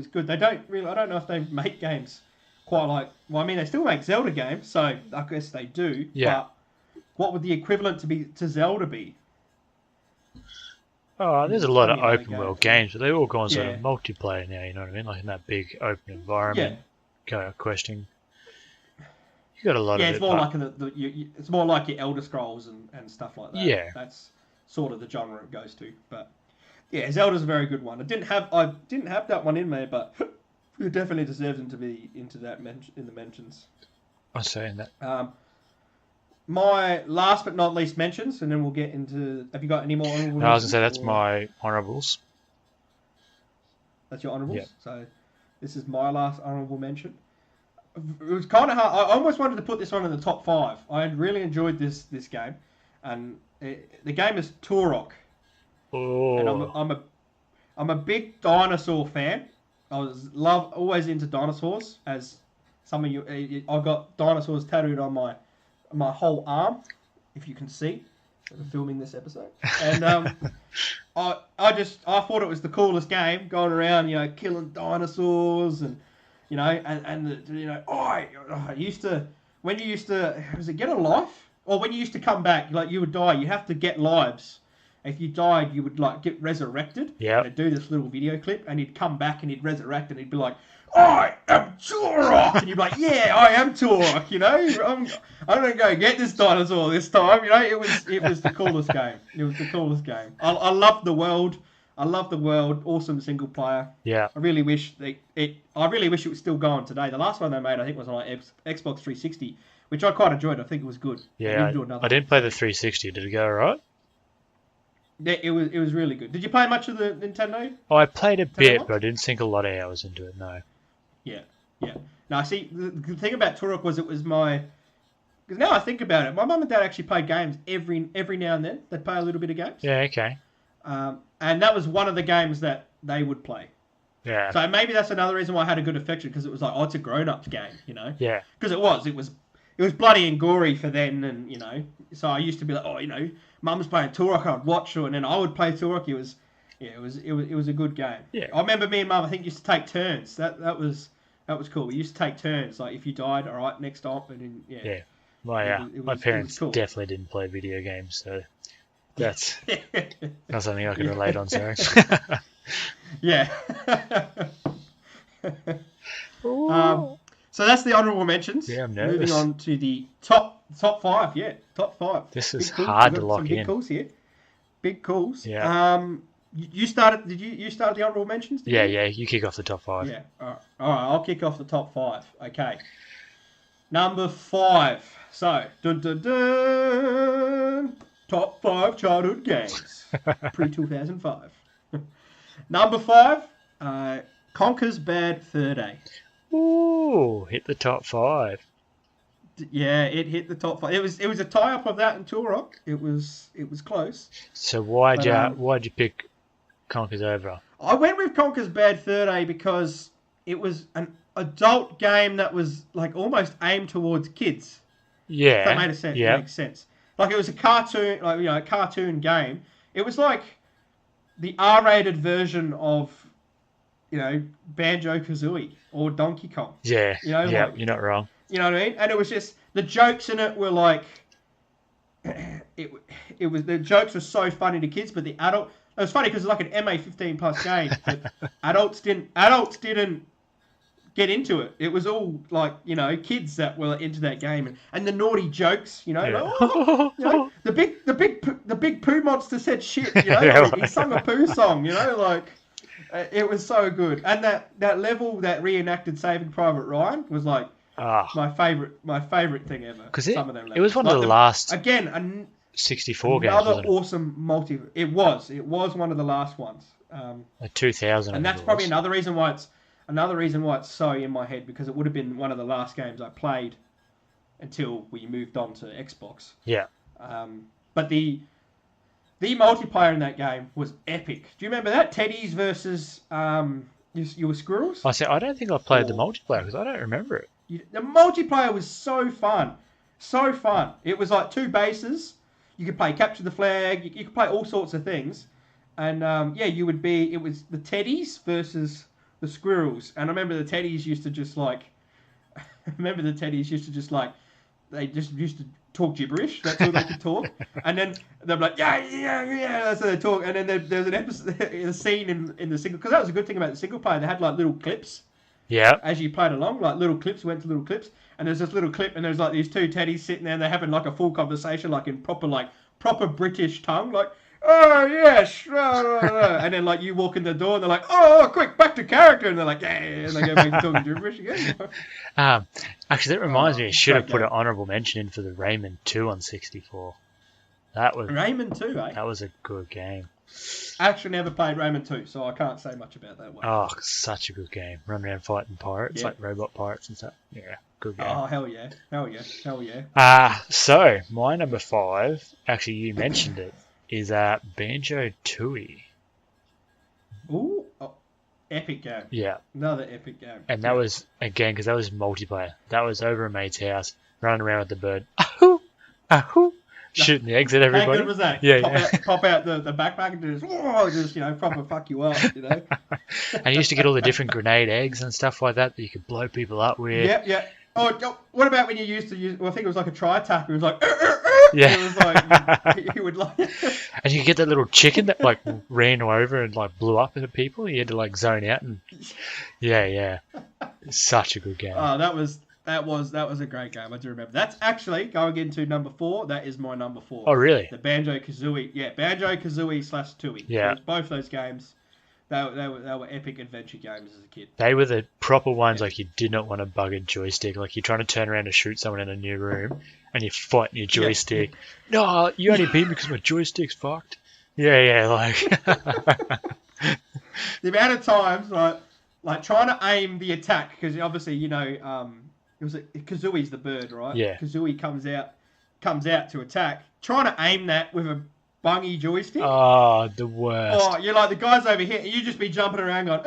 good. They don't really. I don't know if they make games quite like. Well, I mean, they still make Zelda games, so I guess they do. Yeah. But what would the equivalent to Zelda be? Oh, there's a lot of Funny how they open go. world games, but they've all gone sort Yeah. of multiplayer now. You know what I mean? Like in that big open environment, go questing. You got a lot Yeah, of it's it. more but- like it's more like your Elder Scrolls and stuff like that. Yeah. That's sort of the genre it goes to. But yeah, Zelda's a very good one. I didn't have that one in there, but it definitely deserves him to be into that in the mentions. I'm saying that. My last but not least mentions, and then we'll get into. Have you got any more honourable No, I was gonna say mentions, that's or- my honourables. That's your honourables? Yeah. So this is my last honourable mention. It was kind of hard. I almost wanted to put this one in the top 5. I had really enjoyed this game, and the game is Turok. Oh, And I'm a big dinosaur fan. I was always into dinosaurs. As some of you, I got dinosaurs tattooed on my whole arm, if you can see. I'm filming this episode, and I thought it was the coolest game, going around, killing dinosaurs, and I used to, when you used to, was it get a life, or when you used to come back, like you would die, you have to get lives. If you died, you would like get resurrected. Yep. And do this little video clip, and he'd come back and he'd resurrect, and he'd be like, "I am Turok," and you'd be like, "Yeah, I am Turok." I'm gonna go get this dinosaur this time. It was the coolest game. It was the coolest game. I love the world. I love the world. Awesome single player. yeah. I really wish it was still going today. The last one they made, I think, was on like Xbox 360, which I quite enjoyed. I think it was good. They Yeah, didn't do another I didn't play the 360. Did it go alright? Yeah, it was really good. Did you play much of the Nintendo? Oh, I played a bit, what? but I didn't sink a lot of hours into it. No. Yeah. Now, see, the thing about Turok was it was my... Because now I think about it, my mum and dad actually played games every now and then. They'd play a little bit of games. Yeah. Okay. And that was one of the games that they would play. Yeah. So maybe that's another reason why I had a good affection, because it was like, it's a grown-ups game, Yeah. Because it was bloody and gory for then, and, so I used to be like, Mum's playing Turok, I'd watch her, and then I would play Turok. It was a good game. Yeah. I remember me and Mum, I think, used to take turns. That was cool. We used to take turns. Like, if you died, all right, next up, and then, yeah. Yeah. My parents cool. definitely didn't play video games, so that's not something I can relate on. Sorry. Yeah. So that's the honourable mentions. Yeah, I'm nervous. Moving on to the top 5. Yeah, top 5. This is Big calls. hard We've to got lock some big in. calls here. Big calls. Yeah. You started? Did you start the honourable mentions? Yeah. You kick off the top 5. Yeah. All right. I'll kick off the top 5. Okay. Number 5. So, dun dun dun. Top 5 childhood games pre-2005. Number 5. Conker's Bad Fur Day. Ooh, hit the top 5. Yeah, it hit the top 5. It was a tie up of that and Turok. It was close. So why'd But, you pick Conker's over? I went with Conker's Bad Fur Day because it was an adult game that was like almost aimed towards kids. Yeah. If that made sense. Yeah. Makes sense. Like it was a cartoon, a cartoon game. It was like the R-rated version of, Banjo-Kazooie or Donkey Kong. Yeah. You know, yeah. like- You're not wrong. You know what I mean? And it was just the jokes in it were like, the jokes were so funny to kids, but the adult. It was funny because it's like an MA15 plus game, but adults didn't get into it. It was all like kids that were into that game, and the naughty jokes. Yeah. The big poo monster said shit. Yeah, He sung a poo song. It was so good, and that level that reenacted Saving Private Ryan was like Ah, my favorite thing ever. because Some of them it was one levels. of Like the last again 64 games, another wasn't it? awesome multi. It was one of the last ones. Like 2000, And I that's think it probably was. another reason why it's so in my head, because it would have been one of the last games I played until we moved on to Xbox. Yeah. But the multiplayer in that game was epic. Do you remember that? Teddies versus you were squirrels. I said I don't think I played the Or- multiplayer because I don't remember it. The multiplayer was so fun. So fun. It was like two bases. You could play capture the flag. You could play all sorts of things. And it was the teddies versus the squirrels. And I remember the teddies used to just like, they just used to talk gibberish. That's all they could talk. And then they'd be like, yeah, that's how they talk. And then there was an episode, a scene in the single, because that was a good thing about the single player. They had like little clips. Yeah. As you played along, like little clips, went to little clips, and there's this little clip, and there's like these two teddies sitting there, and they're having like a full conversation, like in proper British tongue, like, oh yes, and then like you walk in the door, and they're like, oh, quick, back to character, and they're like, yeah, and they go back to talking gibberish again. Actually, that reminds me, I should have great put an game. honourable mention in for the Rayman 2 on 64. That was Rayman 2, eh? that was a good game. I actually never played Rayman 2, so I can't say much about that one. Oh, such a good game. Run around fighting pirates, Yeah. like robot pirates and stuff. Yeah, good game. Oh, hell yeah. So my number 5, actually you mentioned it, is Banjo-Tooie. Ooh, epic game. Yeah, Another epic game. and that was, again, because that was multiplayer. That was over a mate's house, running around with the bird. Ahoo! Ahoo! Shooting the eggs at How everybody. good was that? Yeah, pop yeah. Out, pop out the backpack and just proper fuck you up, you know? And you used to get all the different grenade eggs and stuff like that you could blow people up with. Yeah. Oh, what about when you used to use? Well, I think it was like a tri-attack. It was like, Yeah. It was like you would like. And you could get that little chicken that like ran over and like blew up at people. You had to like zone out and yeah. Such a good game. Oh, that was a great game. I do remember. That's actually going into number 4. That is my number 4. Oh really? The Banjo-Kazooie. Yeah, Banjo-Kazooie / Tooie. Yeah. So both those games, they were epic adventure games as a kid. They were the proper ones. Like you did not want a buggered joystick. Like you're trying to turn around to shoot someone in a new room and you're fighting your joystick. No, you only beat me because my joystick's fucked. Yeah. Like The amount of times like trying to aim the attack, because obviously it was Kazooie's the bird, right? Yeah. Kazooie comes out to attack. Trying to aim that with a bungy joystick. oh, the worst. Oh, you're like the guys over here, and you just be jumping around going,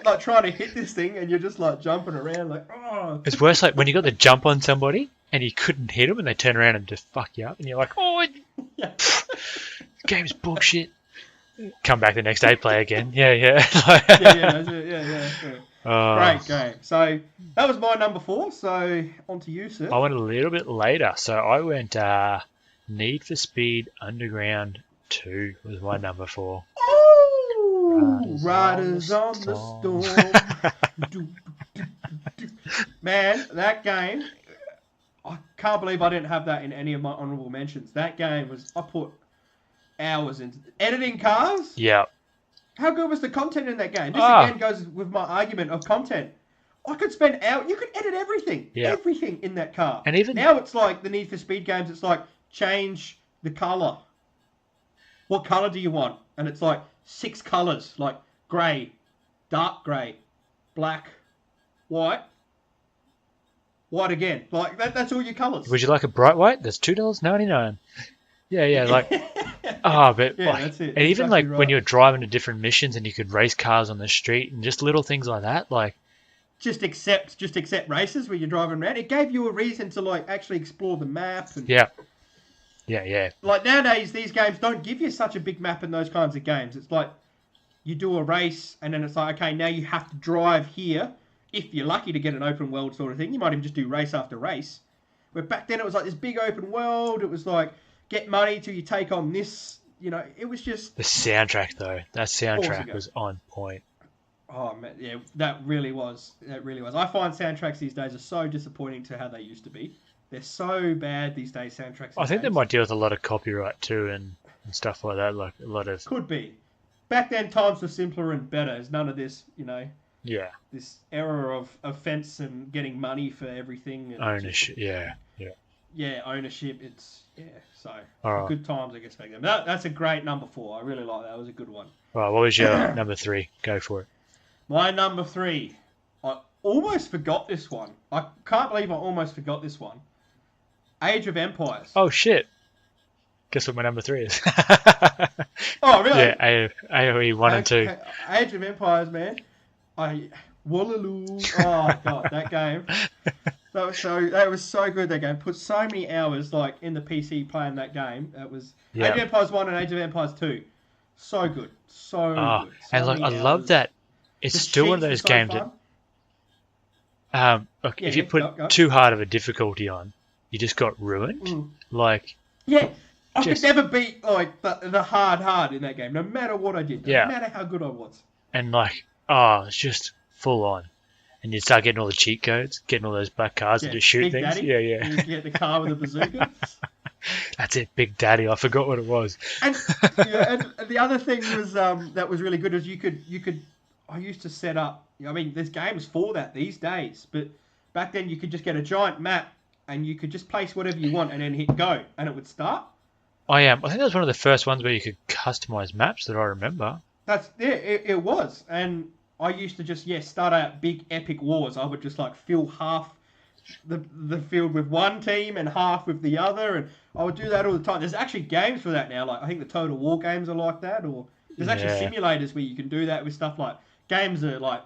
like trying to hit this thing, and you're just like jumping around like, oh. It's worse like when you got the jump on somebody and you couldn't hit them and they turn around and just fuck you up and you're like, oh, Yeah. game's bullshit. Come back the next day, play again. Yeah. yeah, that's it. Yeah. Oh. Great game. So that was my number 4. So on to you, sir. I went a little bit later, so I went Need for Speed Underground 2 was my number 4. Oh, Riders on the Storm. Man, that game, I can't believe I didn't have that in any of my honourable mentions. That game I put hours into editing cars. Yeah. How good was the content in that game? This Ah. again goes with my argument of content. I could spend hours. You could edit everything. Yeah. Everything in that car. And even Now it's like the Need for Speed games. It's like, change the colour. What colour do you want? And it's like 6 colours. Like grey, dark grey, black, white, white again. Like that's all your colours. would you like a bright white? That's $2.99. Yeah, like but Yeah, like, that's it. and even Exactly like right. when you're driving to different missions and you could race cars on the street and just little things like that, like Just accept races where you're driving around. It gave you a reason to like actually explore the map. And, yeah. Like nowadays, these games don't give you such a big map in those kinds of games. It's like you do a race, and then it's like, okay, now you have to drive here. If you're lucky to get an open world sort of thing, you might even just do race after race. Where back then it was like this big open world. It was like get money till you take on this. It was just. The soundtrack though, that soundtrack ago. was on point. Oh man, yeah, that really was. I find soundtracks these days are so disappointing to how they used to be. They're so bad these days. Soundtracks. I think they games. might deal with a lot of copyright too and stuff like that, like a lot of Could be. Back then, times were simpler and better. There's none of this, Yeah. this era of fence and getting money for everything. And Ownership. Yeah. yeah, ownership. So All right. good times, I guess, back then. That's a great number 4. I really like that. It was a good one. All right. What was your number 3? Go for it. My number 3. I almost forgot this one. I can't believe I almost forgot this one. Age of Empires. Oh shit. Guess what my number 3 is? Oh, really? Yeah, AOE 1 and 2. Age of Empires, man. Wallaloo. Oh god, that game. That was so good. That game put so many hours like in the PC playing that game. It was Age of Empires 1 and Age of Empires 2. So good, so good. So and like I many love hours. that. It's The still one of cheats those were so games fun. that look, if you put go. too hard of a difficulty on, you just got ruined. Mm. Like Yeah, I Just- could never beat like the hard in that game, no matter what I did, no Yeah. matter how good I was. and like it's just full on. And you start getting all the cheat codes, getting all those black cards that just shoot Big things. Daddy, Yeah, yeah. You get the car with the bazooka. That's it, Big Daddy. I forgot what it was. And, and the other thing was that was really good is you could. I used to set up. I mean, there's games for that these days, but back then you could just get a giant map and you could just place whatever you want and then hit go and it would start. I think that was one of the first ones where you could customize maps that I remember. It was, and I used to just start out big epic wars. I would just like fill half the field with one team and half with the other, and I would do that all the time. There's actually games for that now. Like I think the Total War games are like that, or there's actually simulators where you can do that with stuff like games are like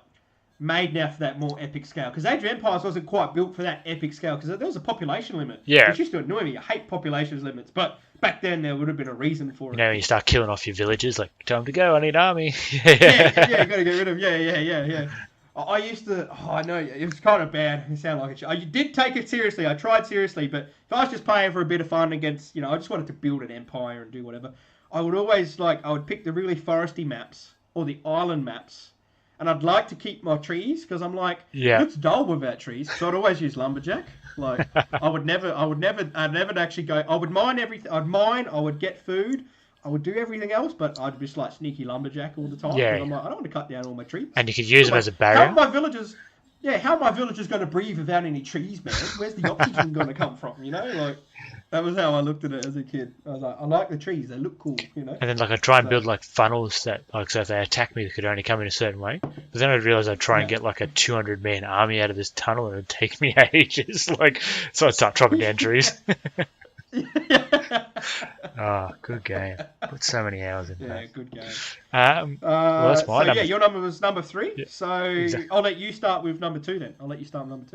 made now for that more epic scale. Because Age of Empires wasn't quite built for that epic scale because there was a population limit. Yeah. Which used to annoy me. I hate population limits, but back then there would have been a reason for it. You know, you start killing off your villages, like, time to go, I need army. yeah, you got to get rid of. Yeah. I used to. Oh, I know it was kind of bad. It sounded like it. I did take it seriously. I tried seriously, but if I was just playing for a bit of fun against, I just wanted to build an empire and do whatever. I would always I would pick the really foresty maps or the island maps, and I'd like to keep my trees because I'm like, it's dull without trees. So I'd always use lumberjack. Like I'd never actually go. I would mine everything. I'd mine. I would get food. I would do everything else, but I'd just like sneaky lumberjack all the time. Yeah. I'm like, I don't want to cut down all my trees. And you could use them as a barrier. How are my villagers going to breathe without any trees, man? Where's the oxygen going to come from? Like that was how I looked at it as a kid. I was like, I like the trees; they look cool, And then I try and build like funnels that, like, so if they attack me, they could only come in a certain way. But then I'd realize I'd try and get like a 200-man army out of this tunnel, and it'd take me ages. So I'd start chopping down trees. Good game. Put so many hours in that. Yeah, good game. That's my number. Your number was number 3. Yeah, so exactly. I'll let you start with number 2 then.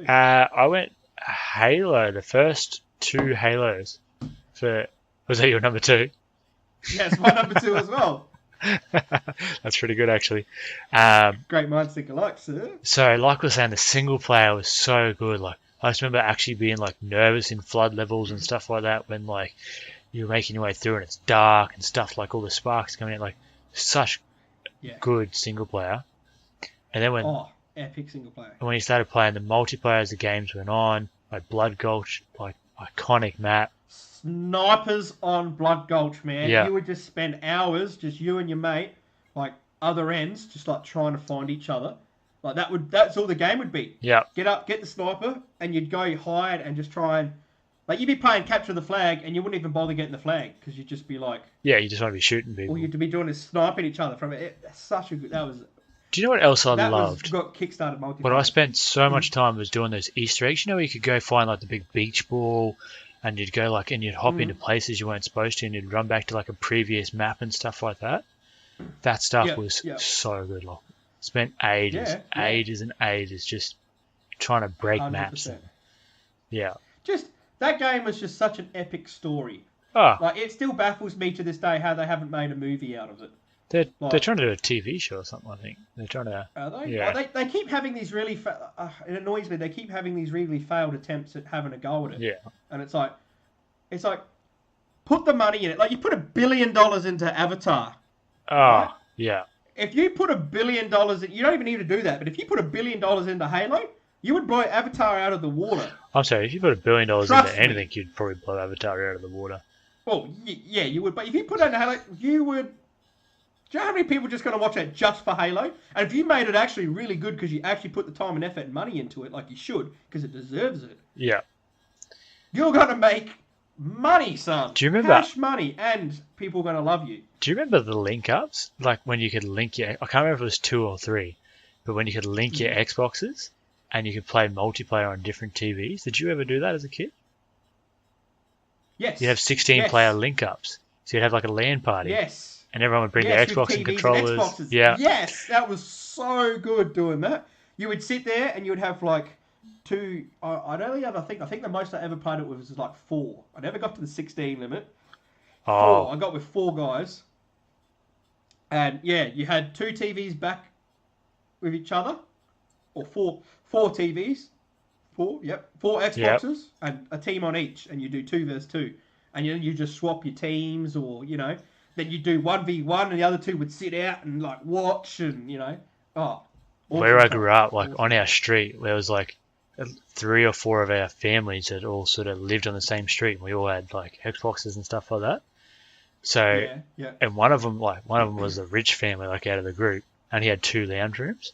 I went Halo, the first 2 Halos. Was that your number 2? Yes, my number 2 as well. That's pretty good, actually. Great minds think alike, sir. So, like we were saying, the single player was so good. Like, I just remember actually being like nervous in flood levels and stuff like that when like you're making your way through and it's dark and stuff, like all the sparks coming out. Like, such good single player. And then epic single player. when you started playing the multiplayer as the games went on, like Blood Gulch, like iconic map. Snipers on Blood Gulch, man. Yeah. You would just spend hours, just you and your mate, like other ends, just like trying to find each other. Like that's all the game would be. Yeah. Get up, get the sniper, and you'd go hide and just try and, like, you'd be playing capture the flag, and you wouldn't even bother getting the flag because you'd just be like, Yeah, you just want to be shooting people. all you'd be doing is sniping each other from it. Such a good. That was. Do you know what else I That loved? got kickstarted multiplayer. What I spent so much time was doing those Easter eggs. You know, where you could go find like the big beach ball, and you'd go like, and you'd hop into places you weren't supposed to, and you'd run back to like a previous map and stuff like that. That stuff was so good. Like, spent ages and ages just trying to break 100%. maps. Yeah. Just that game was just such an epic story. Oh, Like, it still baffles me to this day how they haven't made a movie out of it. they're trying to do a TV show or something. I think they're trying to. Are they? Yeah. Oh, they keep having these really. It annoys me. They keep having these really failed attempts at having a go at it. Yeah. And it's like, put the money in it. Like, you put $1 billion into Avatar. Oh, yeah. If you put $1 billion, you don't even need to do that. But if you put $1 billion into Halo, you would blow Avatar out of the water. I'm sorry. If you put $1 billion Trust into me. anything, you'd probably blow Avatar out of the water. Well, yeah, you would. But if you put it into Halo, you would. Do you know how many people are just going to watch that just for Halo? And if you made it actually really good because you actually put the time and effort and money into it, like you should, because it deserves it, Yeah. you're going to make money, son. Do you remember- Cash money, and people are going to love you. Do you remember the link ups? Like when you could link your, I can't remember if it was 2 or 3, but when you could link your Xboxes and you could play multiplayer on different TVs. Did you ever do that as a kid? Yes. You'd have 16-player link ups. So you'd have like a LAN party. Yes. And everyone would bring Yes, their Xbox with and TVs controllers. Xboxes. Yeah. Yes, that was so good doing that. You would sit there and you would have like 2. I'd only have, I think the most I ever played it with was like 4. I never got to the 16 limit. 4. Oh, I got with 4 guys. And yeah, you had 2 TVs back with each other, or 4 TVs. 4 Xboxes, and a team on each, and you do 2 versus 2. And you just swap your teams, or, then you do 1v1, and the other 2 would sit out and, like, watch, and, awesome where I stuff. grew up, like Awesome. on our street, there was like 3 or 4 of our families that all sort of lived on the same street. We all had like Xboxes and stuff like that. So, Yeah. and one of them was a rich family, like out of the group, and he had 2 lounge rooms.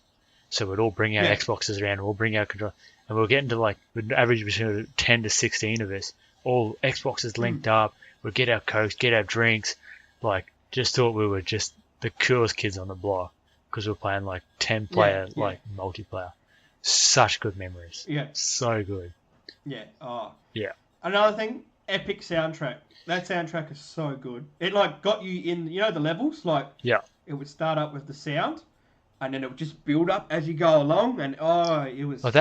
So we'd all bring our Yeah. Xboxes around, we'll bring our control, and we'll get into like, we'd average between 10 to 16 of us, all Xboxes linked up. We'd get our Cokes, get our drinks, like, just thought we were just the coolest kids on the block because we were playing like 10-player, Yeah. like multiplayer. Such good memories. Yeah. So good. Yeah. Oh. Yeah. Another thing, epic soundtrack. That soundtrack is so good. It like got you in, the levels. Like Yeah. it would start up with the sound, and then it would just build up as you go along. And it was. Well,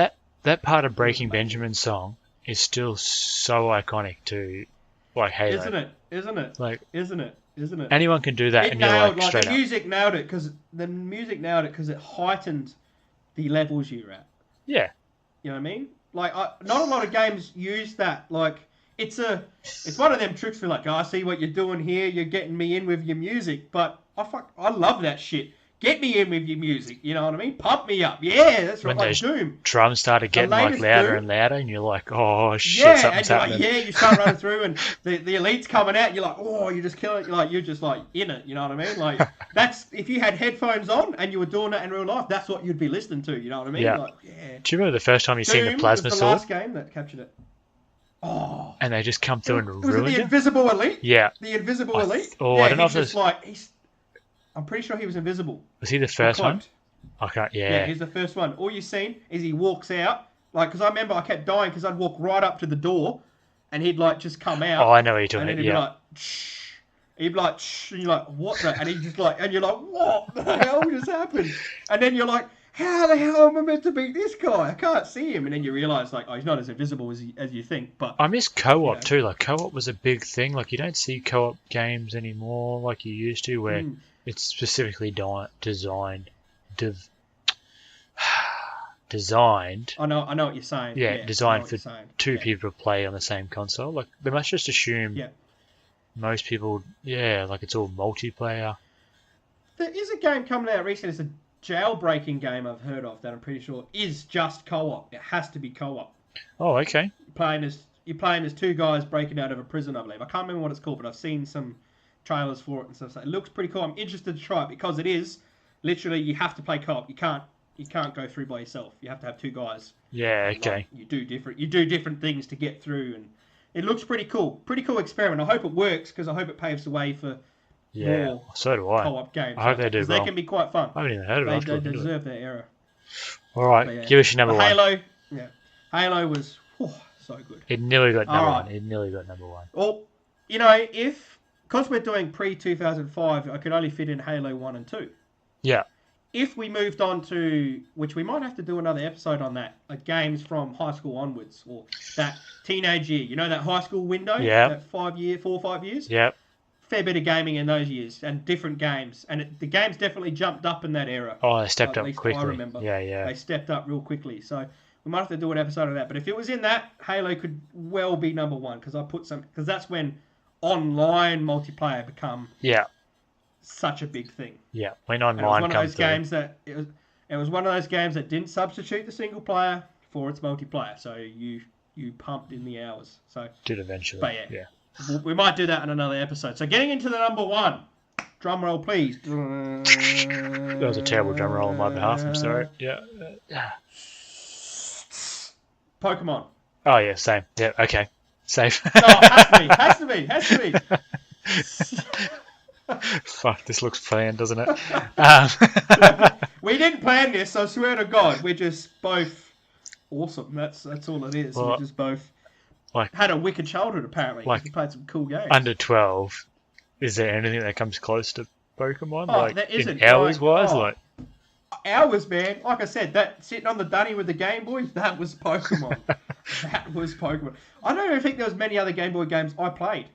that part of Breaking Benjamin's song is still so iconic to, like, Halo. Isn't it? Like, Isn't it? Anyone can do that, It and you're nailed, like straight the up. music nailed it because it heightened the levels you're at. Yeah. You know what I mean? Like, not a lot of games use that. Like, it's one of them tricks where like, I see what you're doing here. You're getting me in with your music, but I love that shit. Get me in with your music. You know what I mean? Pump me up. Yeah, that's When right. Like those Doom. Drums started getting like latest louder Doom. and louder, and you're like, oh shit, Yeah, and something's you're happening. like, you start running through, and the elite's coming out. And you're like, oh, you're just killing it. You're just like in it. You know what I mean? Like that's if you had headphones on and you were doing that in real life, that's what you'd be listening to. You know what I mean? Yeah. Like, yeah. Do you remember the first time you seen the Doom plasma was the sword, last game that captured it. Oh, and they just come through and was it ruined the it? Invisible Elite? Yeah. The Invisible I Elite? I don't know if he's it's, just I'm pretty sure he was invisible. was he the Or first one? cloaked. I can't. Yeah, Yeah. he's the first one. All you've seen is he walks out, like, because I remember I kept dying because I'd walk right up to the door, and he'd like just come out. Oh, I know what you're and talking then about. he'd Yeah. be like, shh. He'd be like, shh, and you're like, what the? And he's just like, and you're like, what the hell just happened? And then you're like, how the hell am I meant to beat this guy? I can't see him. And then you realise, like, oh, he's not as invisible as you think. But I miss co-op Yeah. too. Like co-op was a big thing. Like you don't see co-op games anymore like you used to, where it's specifically designed. Designed. I know what you're saying. Yeah, I know designed what for you're saying. 2 Yeah. people to play on the same console. Like they must just assume Yeah. most people, like it's all multiplayer. There is a game coming out recently. It's a jailbreaking game I've heard of that I'm pretty sure is just co-op. It has to be co-op. Oh, okay. You're playing as 2 guys breaking out of a prison, I believe. I can't remember what it's called, but I've seen some trailers for it and stuff. So it looks pretty cool. I'm interested to try it because it is literally you have to play co-op. You can't go through by yourself. You have to have 2 guys. Yeah, Like, okay. you do different things to get through, and it looks pretty cool. Pretty cool experiment. I hope it works because I hope it paves the way for Yeah, more so do I. co-op games. I hope they do 'Cause well. They can be quite fun. I haven't even heard of it. I'll have to They look into it. deserve their era. All right, But yeah. give us your number But one. Halo was so good. It nearly got number Alright. one. It nearly got number one. Well, because we're doing pre-2005, I could only fit in Halo 1 and 2. Yeah. If we moved on to, which we might have to do another episode on that, like games from high school onwards, or that teenage year, that high school window, Yeah. that 4 or 5 years, Yep. fair bit of gaming in those years, and different games, and the games definitely jumped up in that era. Oh, they stepped At up least quickly. I remember. Yeah. They stepped up real quickly, so we might have to do an episode of that. But if it was in that, Halo could well be number one because that's when online multiplayer become Yeah. such a big thing. Yeah. When And it was online one of comes those through. games that it was one of those games that didn't substitute the single player for its multiplayer. So you pumped in the hours. So Did eventually. But yeah. Yeah. we might do that in another episode. So getting into the number one, Drum roll, please. That was a terrible drum roll on my behalf. I'm sorry. Yeah. Pokemon. Oh yeah, same. Yeah. Okay. Safe. Oh, has to be. Fuck, this looks planned, doesn't it? We didn't plan this, I swear to God. We're just both awesome. That's all it is. Well, We're just both like- had a wicked childhood, apparently. like we played some cool games. Under 12, is there anything that comes close to Pokemon? Oh, like there isn't. in hours wise, Oh. like Hours, man. Like I said, that sitting on the dunny with the Game Boy, that was Pokemon. That was Pokemon. I don't even think there was many other Game Boy games I played.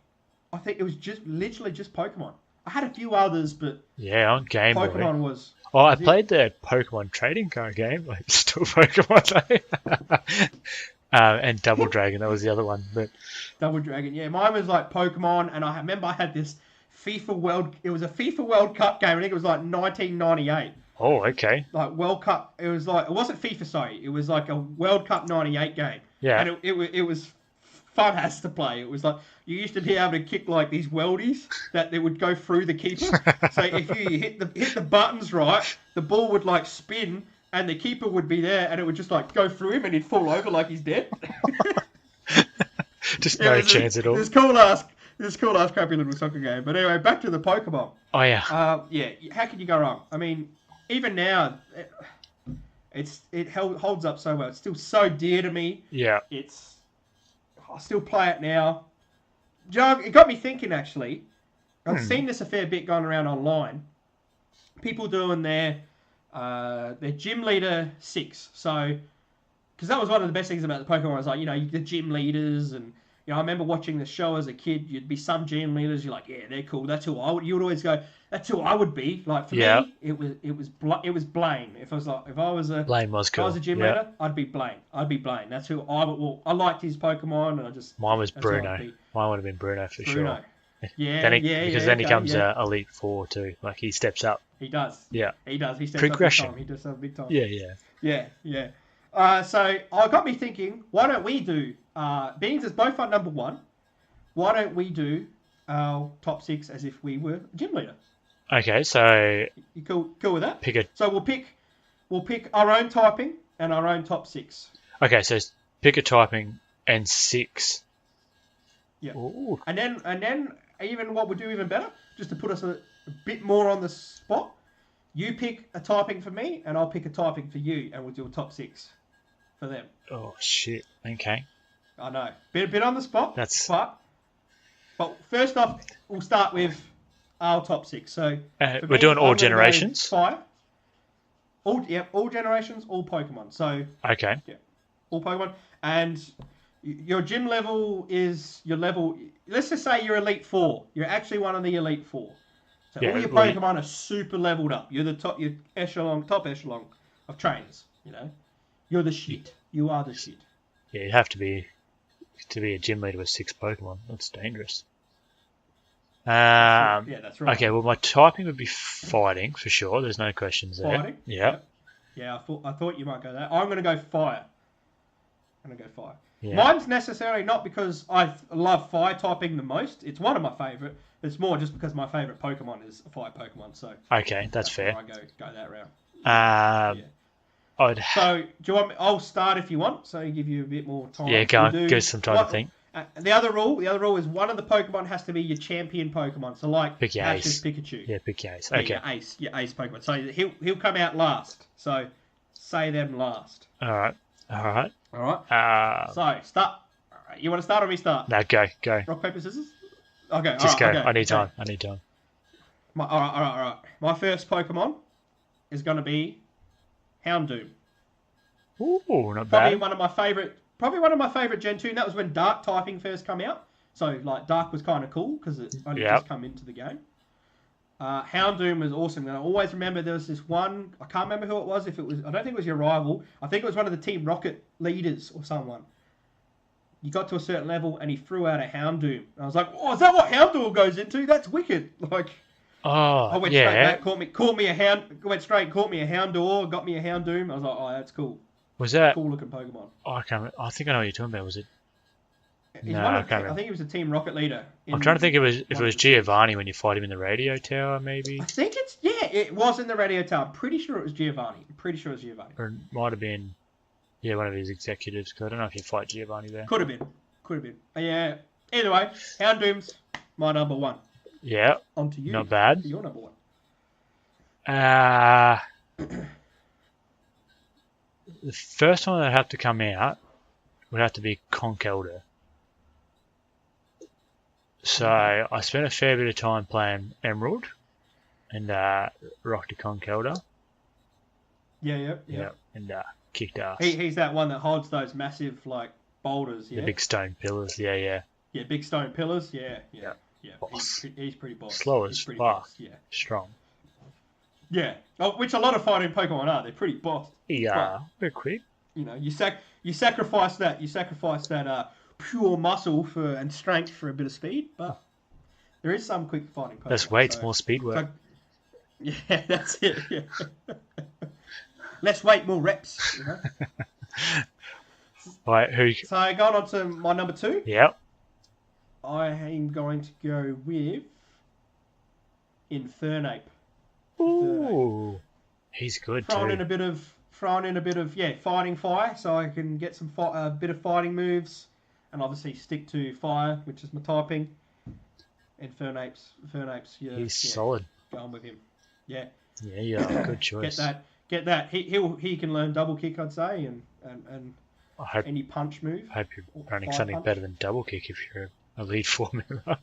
I think it was just literally just Pokemon. I had a few others, but yeah, on Game Boy. Pokemon was. Oh, I was it. played the Pokemon trading card game, like still Pokemon though. And Double Dragon, that was the other one. But Double Dragon, yeah. Mine was like Pokemon, and I remember I had this FIFA World. It was a FIFA World Cup game. I think it was like 1998. oh, okay, Like World Cup. It was like it wasn't FIFA, sorry. It was like a World Cup '98 game. yeah, And it was fun as to play. It was like you used to be able to kick like these weldies that they would go through the keeper. So if you hit the buttons right, the ball would like spin and the keeper would be there and it would just like go through him and he'd fall over like he's dead. just It no was chance at all. This cool ass crappy little soccer game. But anyway, back to the Pokemon. Oh yeah, Yeah, how can you go wrong? I mean, even now, it holds up so well. It's still so dear to me. yeah, I still play it now. Joe, it got me thinking, actually. I've seen this a fair bit going around online. People doing their gym leader 6. So, because that was one of the best things about the Pokemon. Was like, the gym leaders, and I remember watching the show as a kid. You'd be some gym leaders. You're like, yeah, they're cool. That's who I would. You would always go, that's who I would be. Like for Yeah. me, it was Blaine. If I was a Blaine was cool. if I was a gym yeah. leader, I'd be Blaine. That's who I would. Well, I liked his Pokemon, and I just. Mine was that's who I'd Bruno. be. Mine would have been Bruno for Bruno. sure. Yeah, Because then he okay, comes yeah. Elite Four too. Like he steps up. He does. Yeah. He does. He steps Progression. up big time. He does have big time. Yeah. Yeah. So I got me thinking. Why don't we do? Beans is both our number 1. Why don't we do our top 6 as if we were a gym leader? Okay, so You cool with that? pick a. So we'll pick our own typing and our own top 6. Okay, so pick a typing and 6. Yeah. Ooh. And then even what we'll do even better, just to put us a bit more on the spot. You pick a typing for me, and I'll pick a typing for you, and we'll do a top 6 for them. Oh shit. Okay. I know, bit on the spot. That's- But first off, we'll start with our top 6. So for we're me, doing all I'm gonna go generations. Fire. All generations, all Pokemon. So Okay. all Pokemon, and your gym level is your level. Let's just say you're Elite 4. You're actually one of the Elite 4. So Yeah, all your well, Pokemon are super leveled up. You're the top echelon of trainers. You're the shit. You are the shit. Yeah, you have to be a gym leader with 6 Pokemon. That's dangerous. Yeah, that's right. Okay, well, my typing would be fighting for sure. There's no questions there. Fighting? Yeah. Yeah, I thought you might go there. I'm going to go fire. Yeah. Mine's necessarily not because I love fire typing the most. It's one of my favourite. It's more just because my favourite Pokemon is a fire Pokemon. So Okay, that's where fair. I go that route. Yeah. So do you want me? I'll start if you want. So give you a bit more time. Yeah, go We'll on. do- Give us some time to think. The other rule is one of the Pokemon has to be your champion Pokemon. So like Pick your Ash's ace. Pikachu. Yeah, pick your ace. Yeah, Okay. your ace Pokemon. So he'll come out last. So say them last. All right. All right. So start. All right, you want to start or me start? No, go. Rock paper scissors. Okay. Just go. all right, I need okay. time. All right. My first Pokemon is going to be Houndoom. Ooh, not Probably bad. one of my favorite Gen 2. And that was when Dark typing first came out. So like Dark was kind of cool because it only Yep. just come into the game. Houndoom was awesome, and I always remember there was this one. I can't remember who it was. If it was, I don't think it was your rival. I think it was one of the Team Rocket leaders or someone. You got to a certain level, and he threw out a Houndoom. And I was like, "Oh, is that what Houndoom goes into? That's wicked!" Like, Oh, I went straight yeah. back, caught me a Houndour, got me a Houndoom. I was like, "Oh, that's cool, Was that? cool looking Pokemon." Oh, I can't remember. I think I know what you're talking about. Was it? He's No, one I of, can't I remember. think he was a team rocket leader. I'm trying to think if it one was of the teams. Giovanni when you fight him in the radio tower, maybe, I think it was in the radio tower. I'm pretty sure it was Giovanni. I'm pretty sure it was Giovanni. or it might have been one of his executives. Cause I don't know if you fight Giovanni there. Could have been. Yeah. Either way, Houndoom's my number one. Yeah, On to you. not bad. Your number one. The first one that'd have to come out would have to be Conk Elder. So I spent a fair bit of time playing Emerald and rocked a Conk Elder. Yeah. And kicked ass. He's that one that holds those massive like boulders. Yeah. The big stone pillars. Yeah. Yeah, big stone pillars. Yeah. Boss. He's pretty boss. Slow He's as pretty fuck. boss, Yeah. Strong. Yeah. Oh, which a lot of fighting Pokemon are. They're pretty boss. Yeah, they're quick. You know, you sacrifice that pure muscle and strength for a bit of speed, but there is some quick fighting Pokemon. Less weight, more speed work. Yeah, that's it. Yeah. Less weight, more reps. You know? Right, who? So going on to my number two. Yep. I am going to go with Infernape. Ooh, he's good Throwing too. in a bit of fighting fire, so I can get some a bit of fighting moves, and obviously stick to fire, which is my typing. Infernape's He's solid. Going with him. Yeah. Yeah, good choice. Get that. He can learn double kick, I'd say, and I hope any punch move. you're running Fire something punch. better than double kick if you're a lead four member.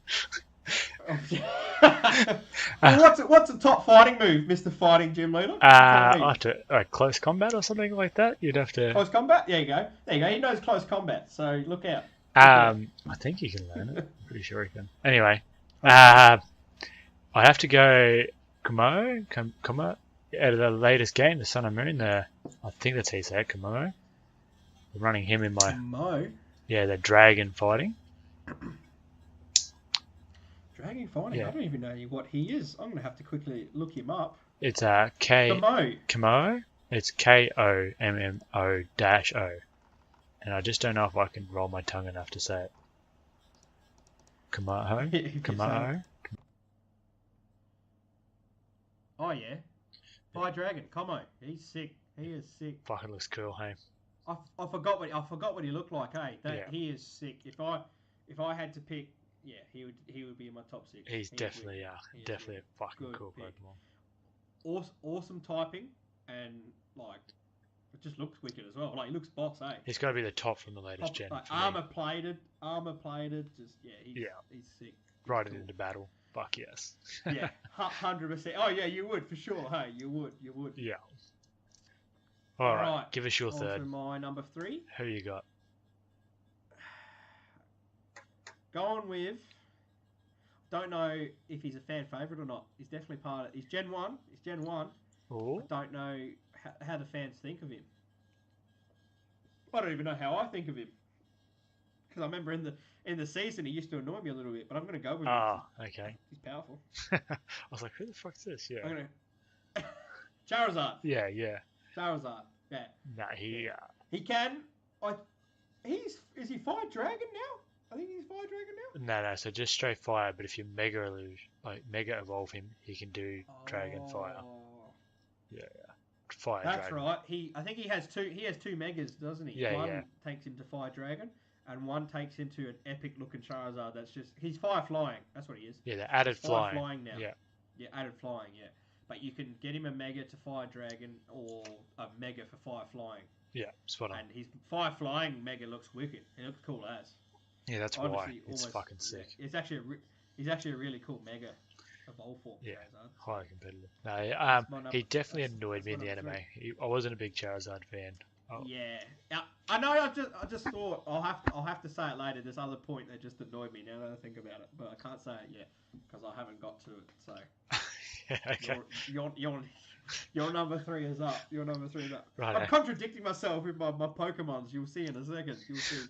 Well, what's a top fighting move, Mr. Fighting Gym Leader? I have to close combat or something like that. You'd have to. Close combat? There you go. He knows close combat, so look out. I think you can learn it. I'm pretty sure you can. Anyway, I have to go Kumo out of the latest game, the Sun and Moon. I think that's how you say it, Kumo. I'm running him in my Mo. the dragon fighting. Dragon fighting? Yeah. I don't even know what he is. I'm going to have to quickly look him up. It's The Mo. Kumo. It's KOMMO-O, and I just don't know if I can roll my tongue enough to say it. Kumo. Kumo. Oh, yeah. Fire Dragon. Como. He's sick. He is sick. Fucking looks cool, hey. I forgot what he looked like. Hey, Yeah. He is sick. If I had to pick, he would be in my top six. He's definitely a fucking Good cool pick. Pokemon. Awesome typing, and like it just looks wicked as well. Like he looks boss, eh? He's got to be the top from the latest gen. Like, for me. armor plated, just he's sick. Right Cool. into battle. Fuck yes. Yeah, 100%. Oh yeah, you would for sure. Hey, you would. Yeah. All right. Alright, Give us your On third. to my number 3. Who you got? Going with. Don't know if he's a fan favorite or not. He's definitely part of. He's Gen 1. Ooh. I don't know how the fans think of him. I don't even know how I think of him. Because I remember in the season he used to annoy me a little bit, but I'm going to go with him. Okay. He's powerful. I was like, who the fuck's this? Yeah. I'm going to... Charizard. Yeah. Charizard. Yeah. Nah, he. He can... Is he Fire Dragon now? I think he's Fire Dragon now. No. So just straight fire. But if you mega evolve him, he can do Dragon Fire. Yeah. Fire That's Dragon. right. I think he has two. He has 2 megas, doesn't he? Yeah, One yeah. takes him to Fire Dragon, and one takes him to an epic looking Charizard. That's just he's Fire Flying. That's what he is. Yeah, the added Fire flying. flying now. Yeah. Added flying. Yeah, but you can get him a mega to Fire Dragon or a mega for Fire Flying. Yeah. Spot on. And his Fire Flying mega looks wicked. It looks cool as. Yeah, that's Honestly, why it's almost- fucking sick. It's actually he's actually a really cool mega evolve form. Yeah. Charizard. Highly competitive. No, my number- he definitely that's- annoyed me in that's the my anime. number I wasn't a big Charizard fan. Oh. Yeah, I know. I just thought I'll have to say it later. There's other point that just annoyed me now that I think about it, but I can't say it yet because I haven't got to it. So Yeah, okay. your number 3 is up. Your number 3 is up. Right. I'm contradicting myself with my Pokemons. You'll see in a second. You'll see.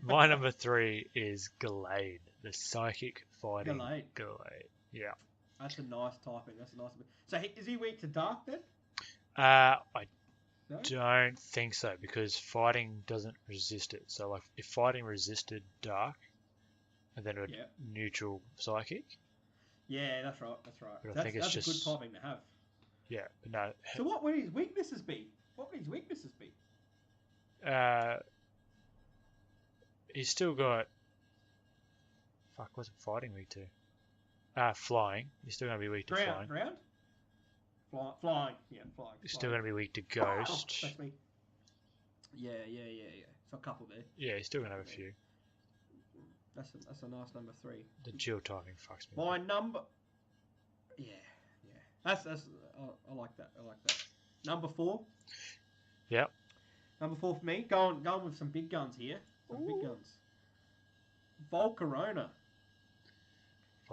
My number 3 is Gallade, the psychic fighting Gallade. Yeah. That's a nice typing. So is he weak to dark then? I No? don't think so because fighting doesn't resist it. So like if fighting resisted dark, and then a Yeah. neutral psychic. Yeah, that's right. That's right. But I That's think it's a good just typing to have. yeah. But no, So what would his weaknesses be? What would his weaknesses be? he's still got. Fuck, what's it fighting weak to? Flying. He's still gonna be weak to flying. Ground? Flying. Yeah, flying. He's still gonna be weak to Oh, ghost. that's me. Yeah. So a couple there. Yeah, he's still gonna have a few. That's a nice number 3. The dual typing fucks me. My number. Yeah. That's I like that. Number 4. Yep. Number 4 for me. Going with some big guns here. Big guns. Volcarona.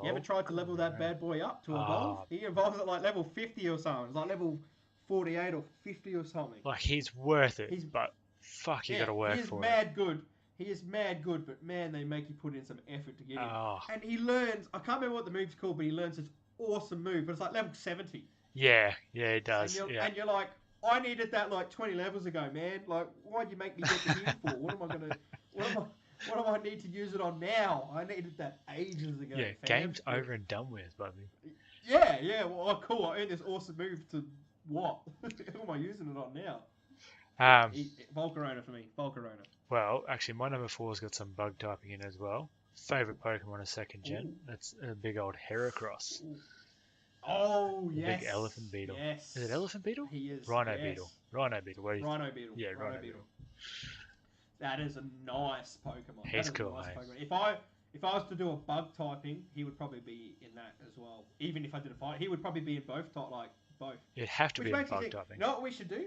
You ever tried to level that bad boy up to evolve? He evolves at like level 50 or something. It's like level 48 or 50 or something. Like he's worth it, but fuck, you gotta work for it. He is mad good, but man, they make you put in some effort to get him. Oh. And he learns. I can't remember what the move's called, but he learns this awesome move. But it's like level 70. Yeah, it does. And you're like, I needed that like 20 levels ago, man. Like, why'd you make me get the here for? What do I need to use it on now? I needed that ages ago. Yeah, fam. game's over and done with, buddy. Yeah. Well, cool. I earned this awesome move to what? Who am I using it on now? Volcarona for me. Volcarona. Well, actually, my number 4's got some bug typing in as well. Favorite Pokemon of second gen. Ooh. That's a big old Heracross. Oh, The yes. big elephant beetle. Yes. Is it elephant beetle? He is. Rhino yes. beetle. Rhino beetle. Rhino beetle. Yeah, Rhino beetle. That is a nice Pokemon. He's that is cool, a nice mate. Pokemon. If I was to do a bug typing, he would probably be in that as well. Even if I did a fight, he would probably be in both. Both. It'd have to Which be in makes you bug think, typing. you know what we should do?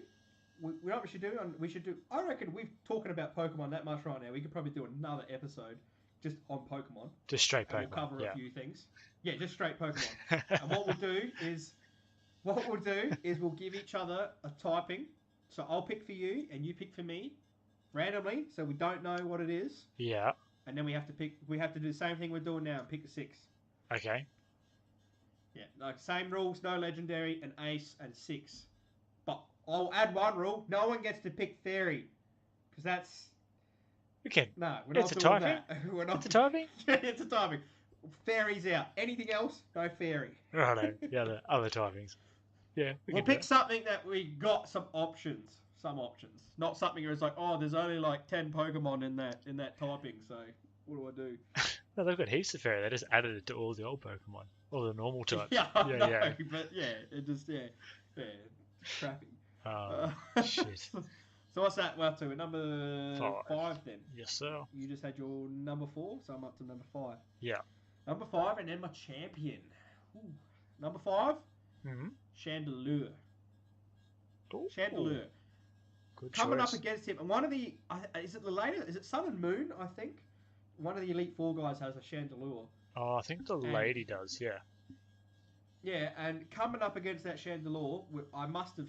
We know what we should do? We should do. I reckon we're talking about Pokemon that much right now. We could probably do another episode just on Pokemon. Just straight Pokemon. And we'll cover a few things. Yeah, just straight Pokemon. And what we'll do is we'll give each other a typing. So I'll pick for you and you pick for me randomly, so we don't know what it is. Yeah. And then we have to pick. We have to do the same thing we're doing now and pick a 6. Okay. Yeah, like same rules, no legendary, an ace, and 6. But I'll add one rule: no one gets to pick fairy, because that's Okay. no. We're not It's a doing typing? that. We're not. It's a typing? Yeah, it's a typing. Fairy's out. Anything else? No fairy. Righto. The other typings. Yeah. We'll pick something that we got some options. Not something where it's like, oh, there's only like 10 Pokemon in that typing, so what do I do? No, they've got heaps of fairy. They just added it to all the old Pokemon. All the normal types. Yeah, I know, yeah. but yeah, it just, crappy. Oh, shit. So what's that? We're up to number 5 then. Yes, sir. You just had your number 4, so I'm up to number 5. Yeah. Number 5, and then my champion. Ooh. Number 5, Mm-hmm. Chandelure. Ooh. Chandelure. Good Coming choice. up against him, and one of the is it the latest? Is it Sun and Moon? I think one of the Elite Four guys has a Chandelure. Oh, I think the lady does. Yeah. Yeah, and coming up against that Chandelure, I must have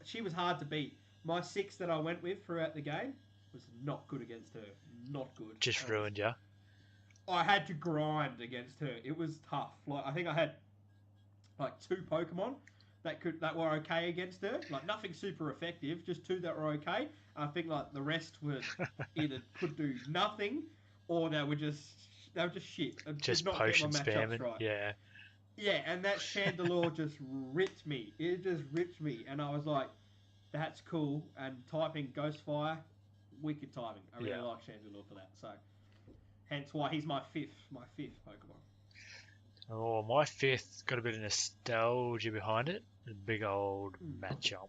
she was hard to beat. My 6 that I went with throughout the game was not good against her. Not good. Just ruined ya. I had to grind against her. It was tough. Like I think I had like 2 Pokemon that were okay against her. Like nothing super effective, just 2 that were okay. I think like the rest were either could do nothing or they were just shit. I Just did not potion get my matchups spamming. right. Yeah. Yeah, and that Chandelure just ripped me. It just ripped me, and I was like, "That's cool." And typing Ghostfire, wicked typing. I really like Chandelure for that. So, hence why he's my fifth Pokemon. Oh, my 5th got a bit of nostalgia behind it. The big old Machamp.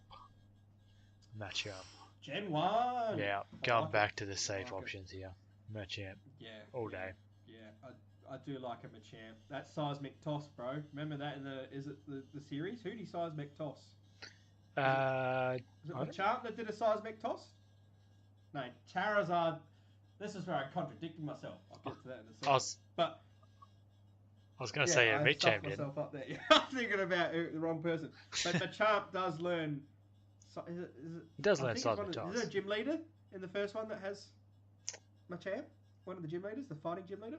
Gen 1. Yeah, I going like back it. to the safe I like it. options here. Machamp. Yeah. All day. Yeah, I do like a Machamp. That Seismic Toss, bro. Remember that in the series? Who did Seismic Toss? Was it Machamp that did a Seismic Toss? No, Charizard. This is where I'm contradicting myself. I'll get to that in a second. I was going to say I Machamp stuffed did. myself up there. I'm thinking about the wrong person. But Machamp does learn. It does learn Seismic Toss. Is there a gym leader in the first one that has Machamp? One of the gym leaders, the fighting gym leader?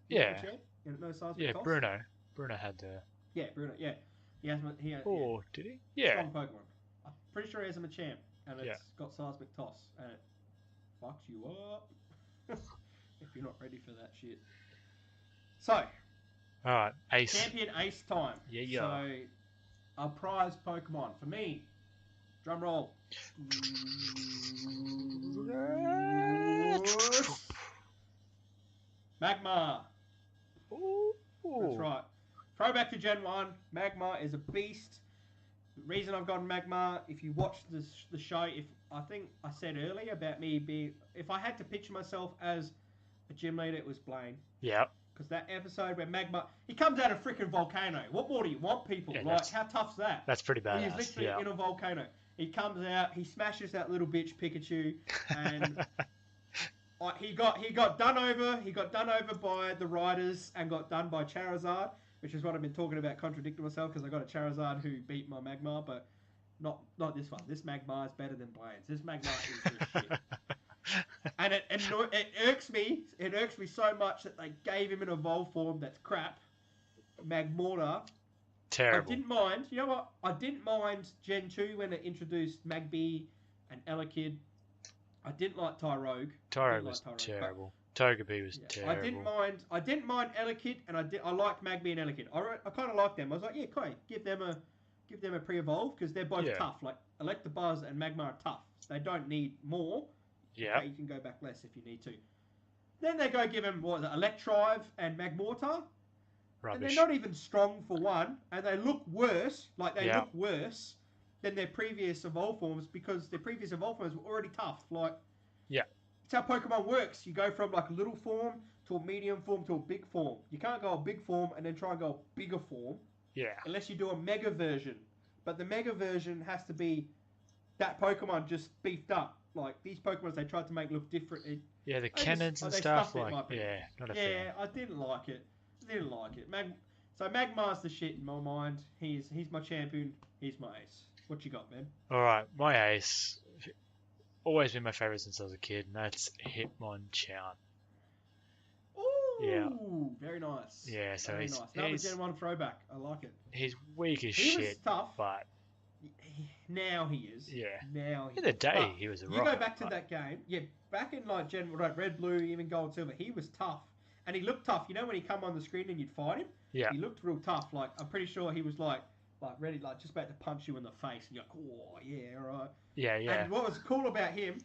Yeah. Machamp? And no Seismic Yeah, Toss? Bruno. Bruno had the... Yeah, Bruno, yeah. He has Oh, did he? Yeah. Strong Pokemon. I'm pretty sure he has a Machamp. and it's got seismic toss, and it fucks you up if you're not ready for that shit. So, All right, Ace. champion Ace time. Yeah. So, a prize Pokemon for me. Drum roll. Magmar. Ooh. That's right. Throwback to Gen 1. Magmar is a beast. The reason I've gotten Magmar, if you watch the show, I think I said earlier about me being, if I had to picture myself as a gym leader, it was Blaine. Yeah. Because that episode where Magmar, he comes out of a freaking volcano. What more do you want, people? Yeah, like, how tough's that? That's pretty badass. He's literally in a volcano. He comes out, he smashes that little bitch Pikachu, and he got done over. He got done over by the riders and got done by Charizard, which is what I've been talking about, contradicting myself because I got a Charizard who beat my Magmar, but not this one. This Magmar is better than Blaine's. This Magmar is the shit. And it irks me. It irks me so much that they gave him an evolved form that's crap. Magmortar. Terrible. I didn't mind. You know what? I didn't mind Gen 2 when it introduced Magby and Elekid. I didn't like Tyrogue. Tyrogue was terrible. Togepi was terrible. I didn't mind Elekid, and I liked Magby and Elekid. I kind of liked them. I was like, yeah, okay, give them a pre-evolve because they're both tough. Like Electabuzz and Magmar are tough. They don't need more. Yeah. Okay, you can go back less if you need to. Then they go give him Electrive and Magmortar. Rubbish. And they're not even strong for one, and they look worse. Like they look worse than their previous evolve forms because their previous evolve forms were already tough. Like, it's how Pokemon works. You go from like a little form to a medium form to a big form. You can't go a big form and then try and go a bigger form. Yeah. Unless you do a mega version, but the mega version has to be that Pokemon just beefed up. Like these Pokemon, they tried to make look different. The cannons and stuff. Like, not a fan. I didn't like it. So Magmar's the shit in my mind. He's my champion. He's my ace. What you got, man? All right, my ace. Always been my favorite since I was a kid, and that's Hitmonchan. Ooh, very nice. Yeah, so very nice. Another Gen 1 throwback. I like it. He's weak as He shit, was tough. but now he is. Yeah. Now he in the is. day But he was a you rocket. go back to that game. Yeah, back in like Red, Blue, even Gold, Silver. He was tough, and he looked tough. You know when he come on the screen and you'd fight him. Yeah. He looked real tough. Like I'm pretty sure he was like ready, like just about to punch you in the face, and you're like, oh yeah, all right. Yeah. And what was cool about him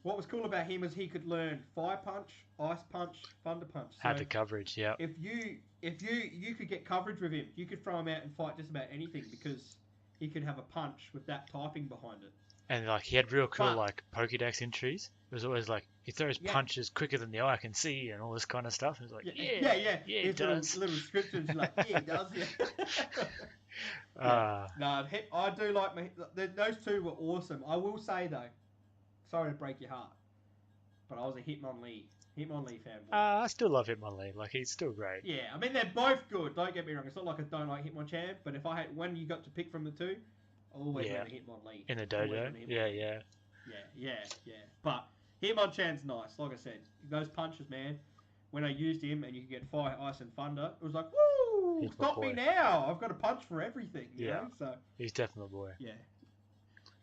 was he could learn Fire Punch, Ice Punch, Thunder Punch. So Had the coverage, yeah. if you could get coverage with him, you could throw him out and fight just about anything because he could have a punch with that typing behind it. And like he had real cool like Pokédex entries. It was always like he throws punches quicker than the eye can see and all this kind of stuff. It was like yeah, it does. Little descriptions like yeah, it does. Yeah. No, I do like those two were awesome. I will say though, sorry to break your heart, but I was a Hitmonlee fanboy. I still love Hitmonlee. Like he's still great. Yeah, I mean they're both good. Don't get me wrong. It's not like I don't like Hitmonchan, but if when you got to pick from the two, I always went to Hitmonlee. In the dojo. Yeah. But Hitmonchan's nice. Like I said, those punches, man. When I used him and you could get fire, ice, and thunder, it was like, woo! Stop me now! I've got a punch for everything. You know? So he's definitely a boy. Yeah.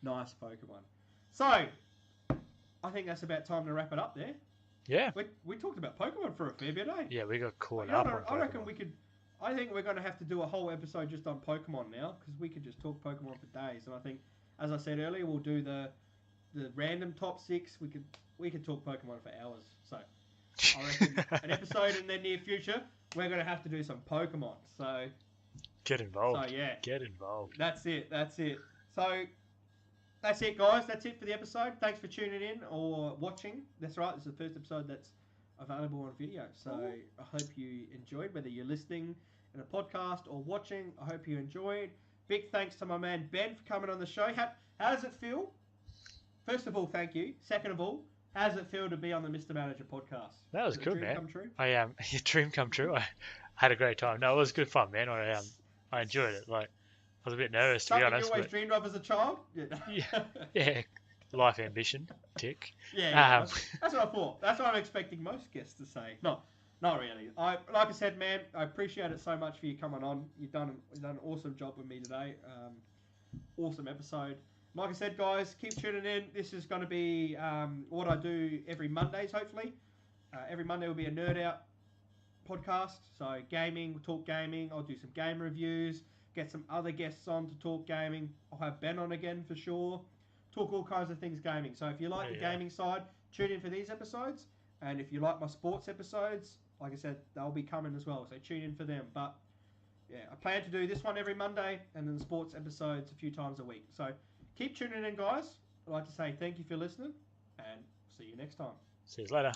Nice Pokemon. So, I think that's about time to wrap it up there. Yeah. We talked about Pokemon for a fair bit, eh? Yeah, we got caught up on Pokemon. I reckon we could... I think we're going to have to do a whole episode just on Pokemon now, because we could just talk Pokemon for days. And I think, as I said earlier, we'll do the random top 6. We could talk Pokemon for hours. So, I reckon an episode in the near future, we're going to have to do some Pokemon. So, get involved. So, yeah. Get involved. That's it. So, that's it, guys. That's it for the episode. Thanks for tuning in or watching. That's right. This is the first episode that's available on video. So, I hope you enjoyed, whether you're listening in a podcast or watching. I hope you enjoyed. Big thanks to my man Ben for coming on the show. How does it feel? First of all, thank you. Second of all, how does it feel to be on the Mr. Manager podcast? That was good, man. Dream come true? Your dream come true. I had a great time. No, it was good fun, man. I enjoyed it. Like I was a bit nervous to be honest. Something you always dreamed of as a child? Yeah. Life ambition. Tick. Yeah. That's what I thought. That's what I'm expecting most guests to say. No, not really. Like I said, man, I appreciate it so much for you coming on. You've done an awesome job with me today. Awesome episode. like I said, guys, keep tuning in. This is going to be what I do every Mondays, hopefully. Every Monday will be a Nerd Out podcast. So gaming, we'll talk gaming. I'll do some game reviews, get some other guests on to talk gaming. I'll have Ben on again for sure. Talk all kinds of things gaming. So if you like the gaming side, tune in for these episodes. And if you like my sports episodes, like I said, they'll be coming as well. So tune in for them. But yeah, I plan to do this one every Monday and then the sports episodes a few times a week. So keep tuning in, guys. I'd like to say thank you for listening and see you next time. See you later.